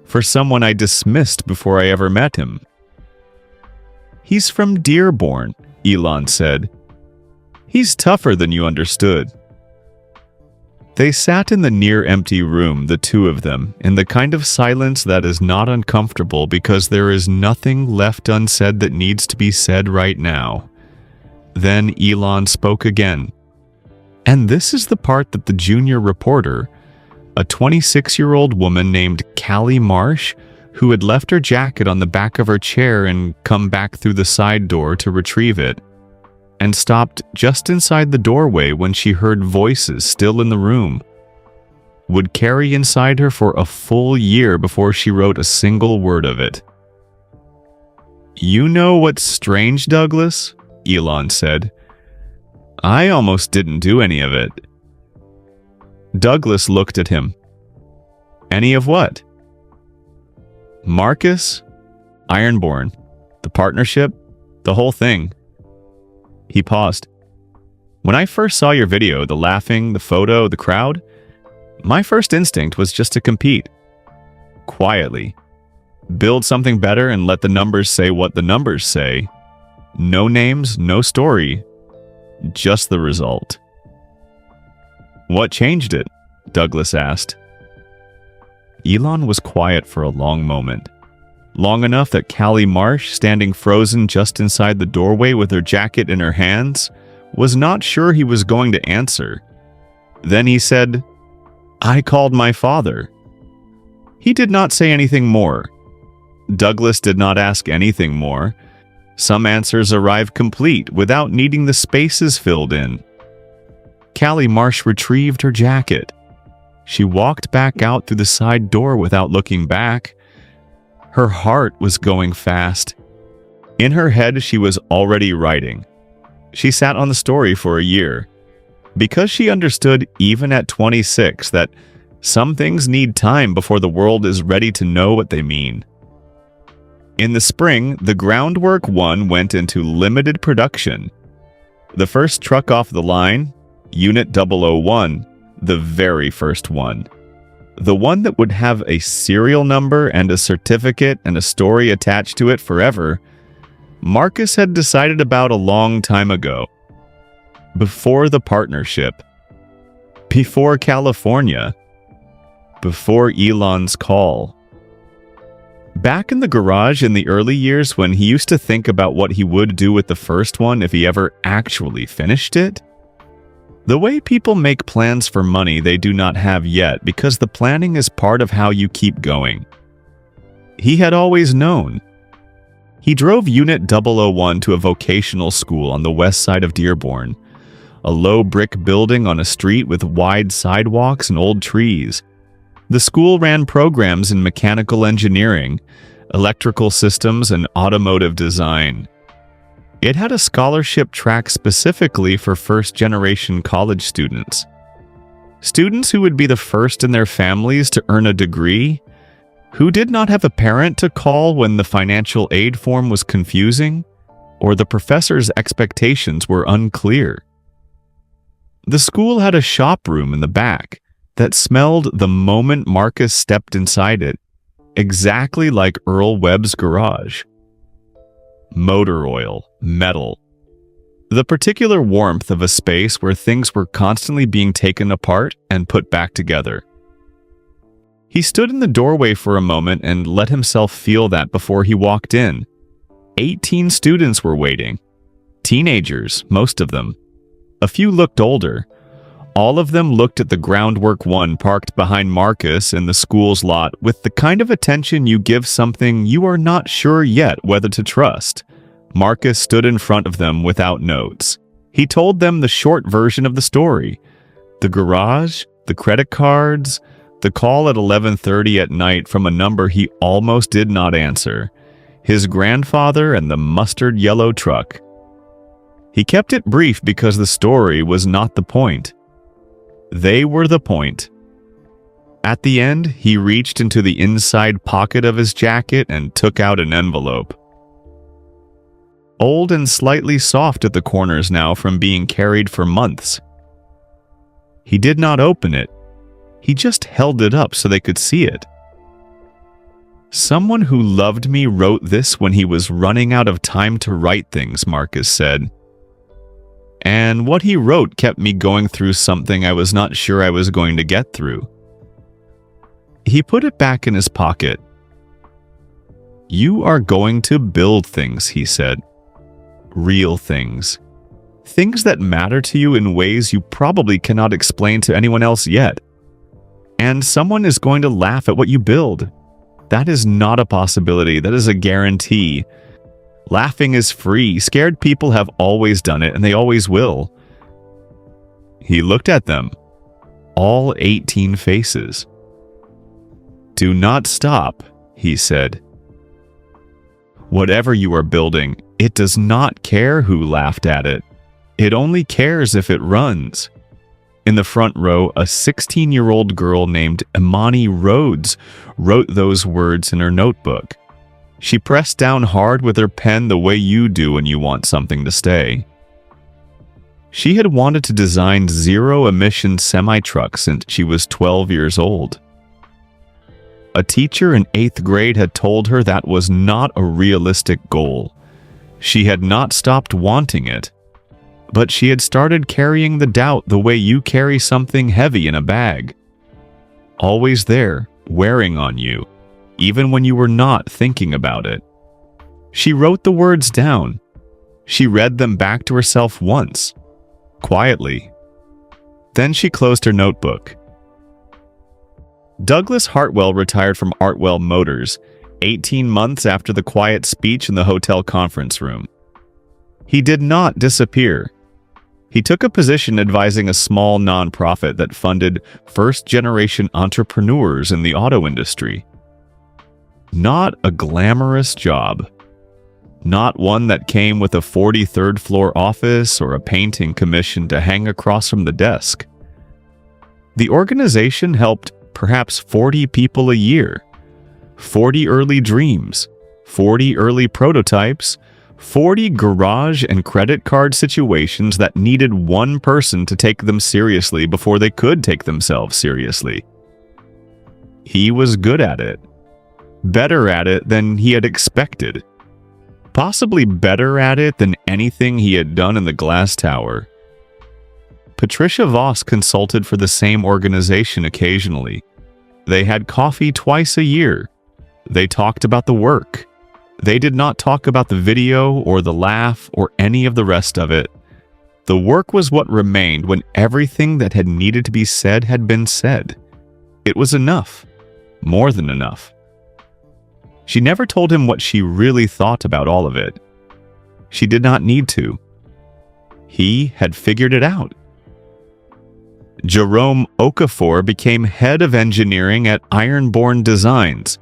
"For someone I dismissed before I ever met him." "He's from Dearborn," Elon said. "He's tougher than you understood." They sat in the near-empty room, the two of them, in the kind of silence that is not uncomfortable because there is nothing left unsaid that needs to be said right now. Then Elon spoke again. And this is the part that the junior reporter, a 26-year-old woman named Callie Marsh, who had left her jacket on the back of her chair and come back through the side door to retrieve it, and stopped just inside the doorway when she heard voices still in the room, would carry inside her for a full year before she wrote a single word of it. "You know what's strange, Douglas?" Elon said. "I almost didn't do any of it." Douglas looked at him. "Any of what?" "Marcus, Ironborn, the partnership, the whole thing." He paused. "When I first saw your video, the laughing, the photo, the crowd, my first instinct was just to compete. Quietly. Build something better and let the numbers say what the numbers say. No names, no story, just the result." "What changed it?" Douglas asked. Elon was quiet for a long moment. Long enough that Callie Marsh, standing frozen just inside the doorway with her jacket in her hands, was not sure he was going to answer. Then he said, "I called my father." He did not say anything more. Douglas did not ask anything more. Some answers arrived complete without needing the spaces filled in. Callie Marsh retrieved her jacket. She walked back out through the side door without looking back. Her heart was going fast. In her head, she was already writing. She sat on the story for a year, because she understood even at 26 that some things need time before the world is ready to know what they mean. In the spring, the Groundwork 1 went into limited production. The first truck off the line, Unit 001, the very first one. The one that would have a serial number and a certificate and a story attached to it forever, Marcus had decided about a long time ago. Before the partnership. Before California. Before Elon's call. Back in the garage in the early years when he used to think about what he would do with the first one if he ever actually finished it, the way people make plans for money they do not have yet because the planning is part of how you keep going. He had always known. He drove Unit 001 to a vocational school on the west side of Dearborn, a low brick building on a street with wide sidewalks and old trees. The school ran programs in mechanical engineering, electrical systems, and automotive design. It had a scholarship track specifically for first-generation college students. Students who would be the first in their families to earn a degree, who did not have a parent to call when the financial aid form was confusing, or the professor's expectations were unclear. The school had a shop room in the back, that smelled the moment Marcus stepped inside it, exactly like Earl Webb's garage. Motor oil, metal. The particular warmth of a space where things were constantly being taken apart and put back together. He stood in the doorway for a moment and let himself feel that before he walked in. 18 students were waiting. Teenagers, most of them. A few looked older. All of them looked at the groundwork one parked behind Marcus in the school's lot with the kind of attention you give something you are not sure yet whether to trust. Marcus stood in front of them without notes. He told them the short version of the story. The garage, the credit cards, the call at 11:30 at night from a number he almost did not answer. His grandfather and the mustard yellow truck. He kept it brief because the story was not the point. They were the point. At the end, he reached into the inside pocket of his jacket and took out an envelope. Old and slightly soft at the corners now from being carried for months. He did not open it. He just held it up so they could see it. Someone who loved me wrote this when he was running out of time to write things, Marcus said. And what he wrote kept me going through something I was not sure I was going to get through. He put it back in his pocket. You are going to build things, he said. Real things. Things that matter to you in ways you probably cannot explain to anyone else yet. And someone is going to laugh at what you build. That is not a possibility. That is a guarantee. Laughing is free. Scared people have always done it, and they always will. He looked at them. All 18 faces. Do not stop, he said. Whatever you are building, it does not care who laughed at it. It only cares if it runs. In the front row, a 16-year-old girl named Imani Rhodes wrote those words in her notebook. She pressed down hard with her pen the way you do when you want something to stay. She had wanted to design zero-emission semi-trucks since she was 12 years old. A teacher in 8th grade had told her that was not a realistic goal. She had not stopped wanting it, but she had started carrying the doubt the way you carry something heavy in a bag. Always there, wearing on you, even when you were not thinking about it. She wrote the words down. She read them back to herself once, quietly. Then she closed her notebook. Douglas Hartwell retired from Hartwell Motors 18 months after the quiet speech in the hotel conference room. He did not disappear. He took a position advising a small nonprofit that funded first-generation entrepreneurs in the auto industry. Not a glamorous job. Not one that came with a 43rd floor office or a painting commission to hang across from the desk. The organization helped perhaps 40 people a year, 40 early dreams, 40 early prototypes, 40 garage and credit card situations that needed one person to take them seriously before they could take themselves seriously. He was good at it. Better at it than he had expected. Possibly better at it than anything he had done in the glass tower. Patricia Voss consulted for the same organization occasionally. They had coffee twice a year. They talked about the work. They did not talk about the video or the laugh or any of the rest of it. The work was what remained when everything that had needed to be said had been said. It was enough. More than enough. She never told him what she really thought about all of it. She did not need to. He had figured it out. Jerome Okafor became head of engineering at Ironborn Designs,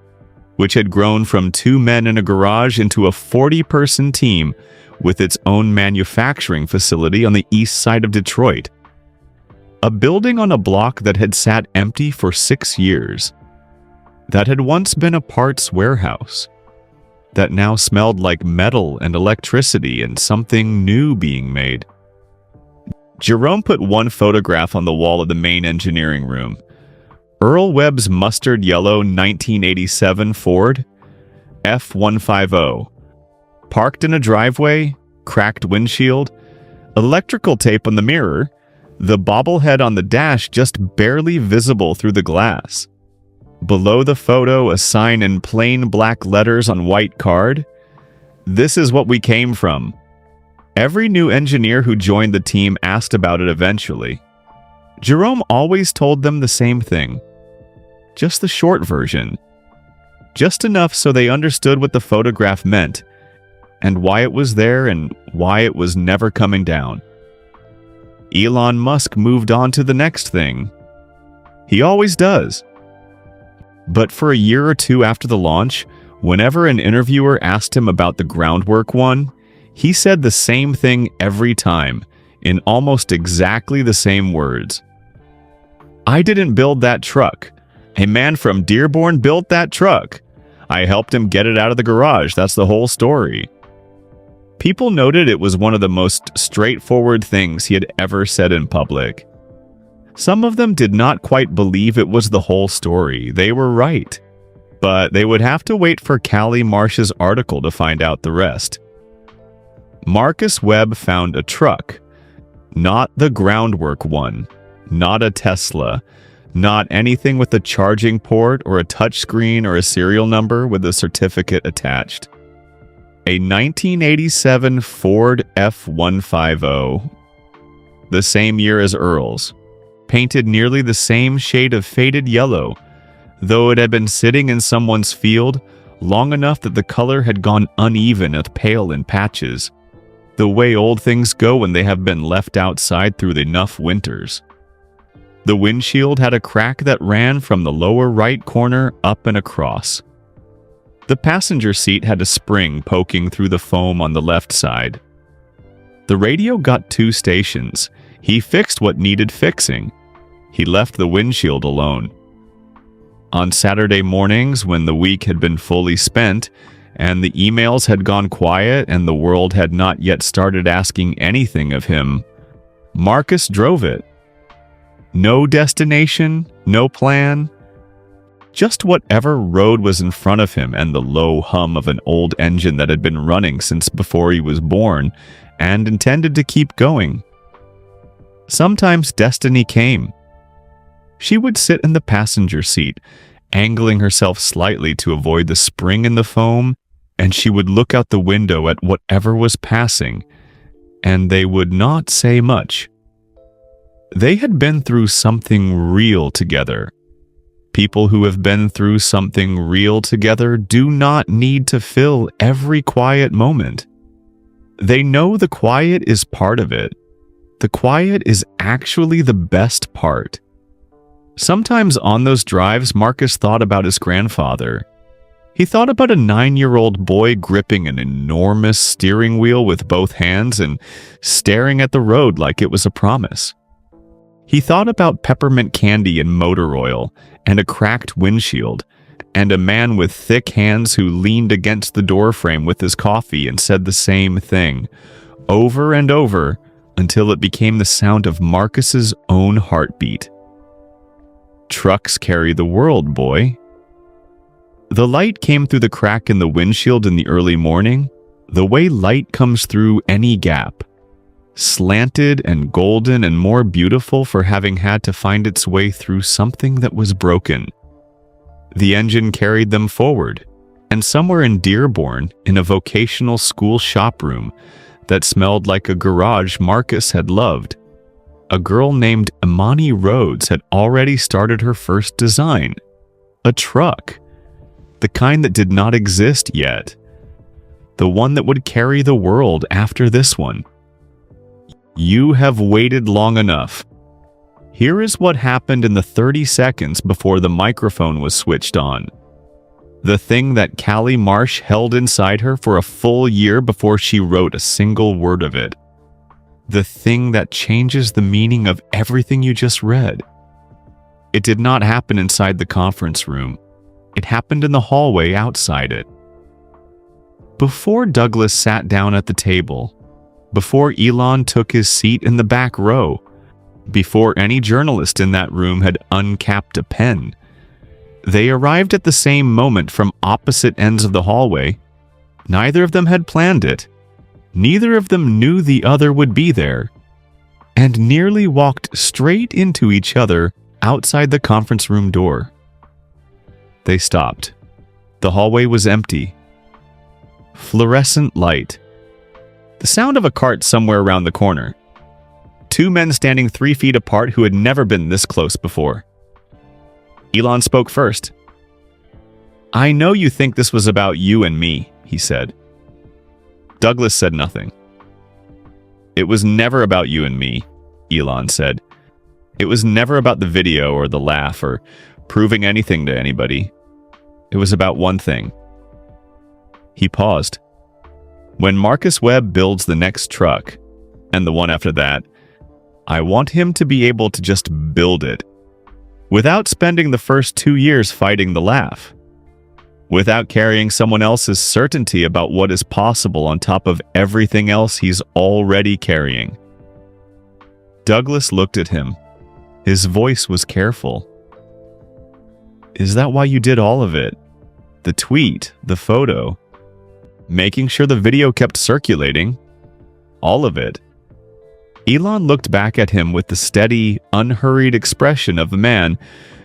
which had grown from 2 men in a garage into a 40-person team with its own manufacturing facility on the east side of Detroit. A building on a block that had sat empty for 6 years. That had once been a parts warehouse. That now smelled like metal and electricity and something new being made. Jerome put one photograph on the wall of the main engineering room. Earl Webb's mustard yellow 1987 Ford F-150. Parked in a driveway, cracked windshield, electrical tape on the mirror, the bobblehead on the dash just barely visible through the glass. Below the photo, a sign in plain black letters on white card. This is what we came from. Every new engineer who joined the team asked about it eventually. Jerome always told them the same thing. Just the short version. Just enough so they understood what the photograph meant, and why it was there and why it was never coming down. Elon Musk moved on to the next thing. He always does. But for a year or two after the launch, whenever an interviewer asked him about the groundwork one, he said the same thing every time, in almost exactly the same words. I didn't build that truck. A man from Dearborn built that truck. I helped him get it out of the garage. That's the whole story. People noted it was one of the most straightforward things he had ever said in public. Some of them did not quite believe it was the whole story. They were right. But they would have to wait for Callie Marsh's article to find out the rest. Marcus Webb found a truck. Not the groundwork one. Not a Tesla. Not anything with a charging port or a touchscreen or a serial number with a certificate attached. A 1987 Ford F-150. The same year as Earl's. Painted nearly the same shade of faded yellow, though it had been sitting in someone's field long enough that the color had gone uneven and pale in patches, the way old things go when they have been left outside through enough winters. The windshield had a crack that ran from the lower right corner up and across. The passenger seat had a spring poking through the foam on the left side. The radio got 2 stations. He fixed what needed fixing. He left the windshield alone. On Saturday mornings, when the week had been fully spent, and the emails had gone quiet and the world had not yet started asking anything of him, Marcus drove it. No destination, no plan. Just whatever road was in front of him and the low hum of an old engine that had been running since before he was born and intended to keep going. Sometimes destiny came. She would sit in the passenger seat, angling herself slightly to avoid the spring in the foam, and she would look out the window at whatever was passing, and they would not say much. They had been through something real together. People who have been through something real together do not need to fill every quiet moment. They know the quiet is part of it. The quiet is actually the best part. Sometimes on those drives, Marcus thought about his grandfather. He thought about a 9-year-old boy gripping an enormous steering wheel with both hands and staring at the road like it was a promise. He thought about peppermint candy and motor oil and a cracked windshield and a man with thick hands who leaned against the doorframe with his coffee and said the same thing over and over until it became the sound of Marcus's own heartbeat. Trucks carry the world, boy. The light came through the crack in the windshield in the early morning, the way light comes through any gap. Slanted and golden and more beautiful for having had to find its way through something that was broken. The engine carried them forward, and somewhere in Dearborn, in a vocational school shop room that smelled like a garage Marcus had loved, a girl named Imani Rhodes had already started her first design. A truck. The kind that did not exist yet. The one that would carry the world after this one. You have waited long enough. Here is what happened in the 30 seconds before the microphone was switched on. The thing that Callie Marsh held inside her for a full year before she wrote a single word of it. The thing that changes the meaning of everything you just read. It did not happen inside the conference room. It happened in the hallway outside it. Before Douglas sat down at the table, before Elon took his seat in the back row, before any journalist in that room had uncapped a pen. They arrived at the same moment from opposite ends of the hallway. Neither of them had planned it. Neither of them knew the other would be there, and nearly walked straight into each other outside the conference room door. They stopped. The hallway was empty. Fluorescent light. The sound of a cart somewhere around the corner. Two men standing 3 feet apart who had never been this close before. Elon spoke first. "I know you think this was about you and me," he said. Douglas said nothing. "It was never about you and me," Elon said. "It was never about the video or the laugh or proving anything to anybody. It was about one thing." He paused. "When Marcus Webb builds the next truck, and the one after that, I want him to be able to just build it, without spending the first 2 years fighting the laugh, without carrying someone else's certainty about what is possible on top of everything else he's already carrying." Douglas looked at him. His voice was careful. "Is that why you did all of it? The tweet, the photo, making sure the video kept circulating? All of it?" Elon looked back at him with the steady, unhurried expression of a man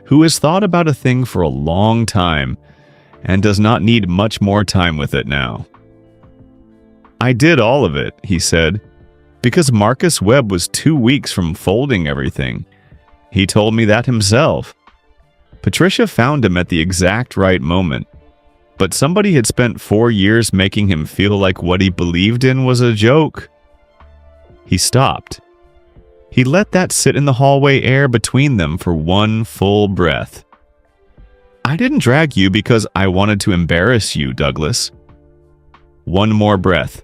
who has thought about a thing for a long time and does not need much more time with it now. "I did all of it," he said, "because Marcus Webb was 2 weeks from folding everything. He told me that himself. Patricia found him at the exact right moment, but somebody had spent 4 years making him feel like what he believed in was a joke." He stopped. He let that sit in the hallway air between them for one full breath. "I didn't drag you because I wanted to embarrass you, Douglas." One more breath.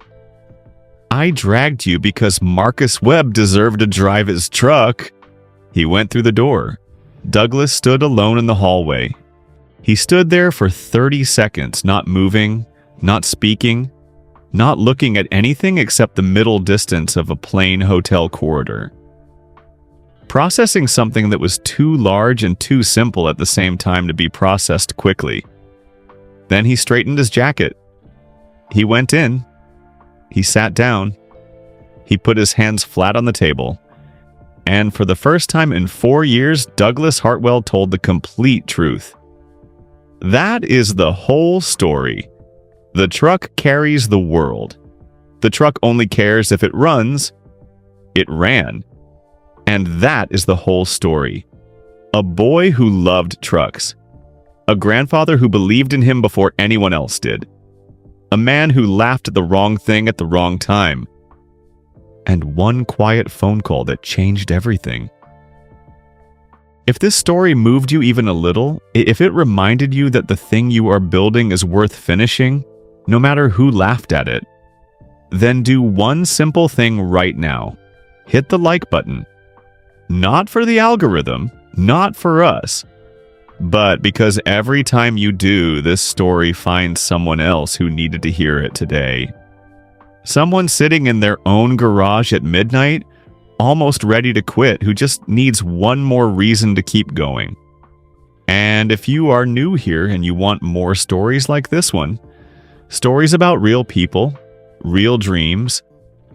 "I dragged you because Marcus Webb deserved to drive his truck." He went through the door. Douglas stood alone in the hallway. He stood there for 30 seconds, not moving, not speaking, not looking at anything except the middle distance of a plain hotel corridor, processing something that was too large and too simple at the same time to be processed quickly. Then he straightened his jacket. He went in. He sat down. He put his hands flat on the table. And for the first time in 4 years, Douglas Hartwell told the complete truth. That is the whole story. The truck carries the world. The truck only cares if it runs. It ran. And that is the whole story. A boy who loved trucks. A grandfather who believed in him before anyone else did. A man who laughed at the wrong thing at the wrong time. And one quiet phone call that changed everything. If this story moved you even a little, if it reminded you that the thing you are building is worth finishing, no matter who laughed at it, then do one simple thing right now. Hit the like button. Not for the algorithm, not for us, but because every time you do, this story finds someone else who needed to hear it today. Someone sitting in their own garage at midnight, almost ready to quit, who just needs one more reason to keep going. And if you are new here and you want more stories like this one, stories about real people, real dreams,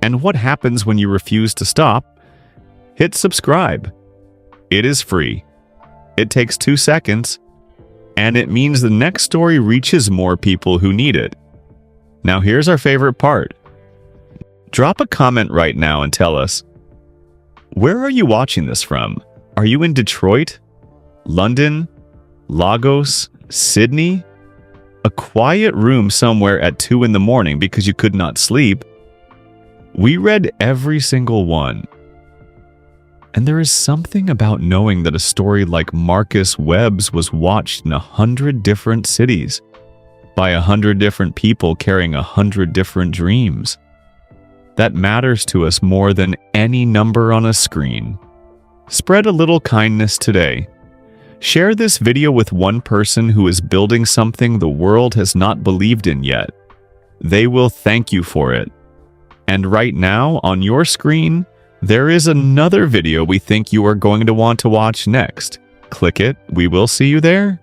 and what happens when you refuse to stop, hit subscribe. It is free. It takes 2 seconds, and it means the next story reaches more people who need it. Now here's our favorite part. Drop a comment right now and tell us, where are you watching this from? Are you in Detroit, London, Lagos, Sydney? A quiet room somewhere at 2 in the morning because you could not sleep? We read every single one. And there is something about knowing that a story like Marcus Webb's was watched in 100 different cities by 100 different people carrying 100 different dreams. That matters to us more than any number on a screen. Spread a little kindness today. Share this video with one person who is building something the world has not believed in yet. They will thank you for it. And right now, on your screen, There is another video we think you are going to want to watch next. Click it. We will see you there.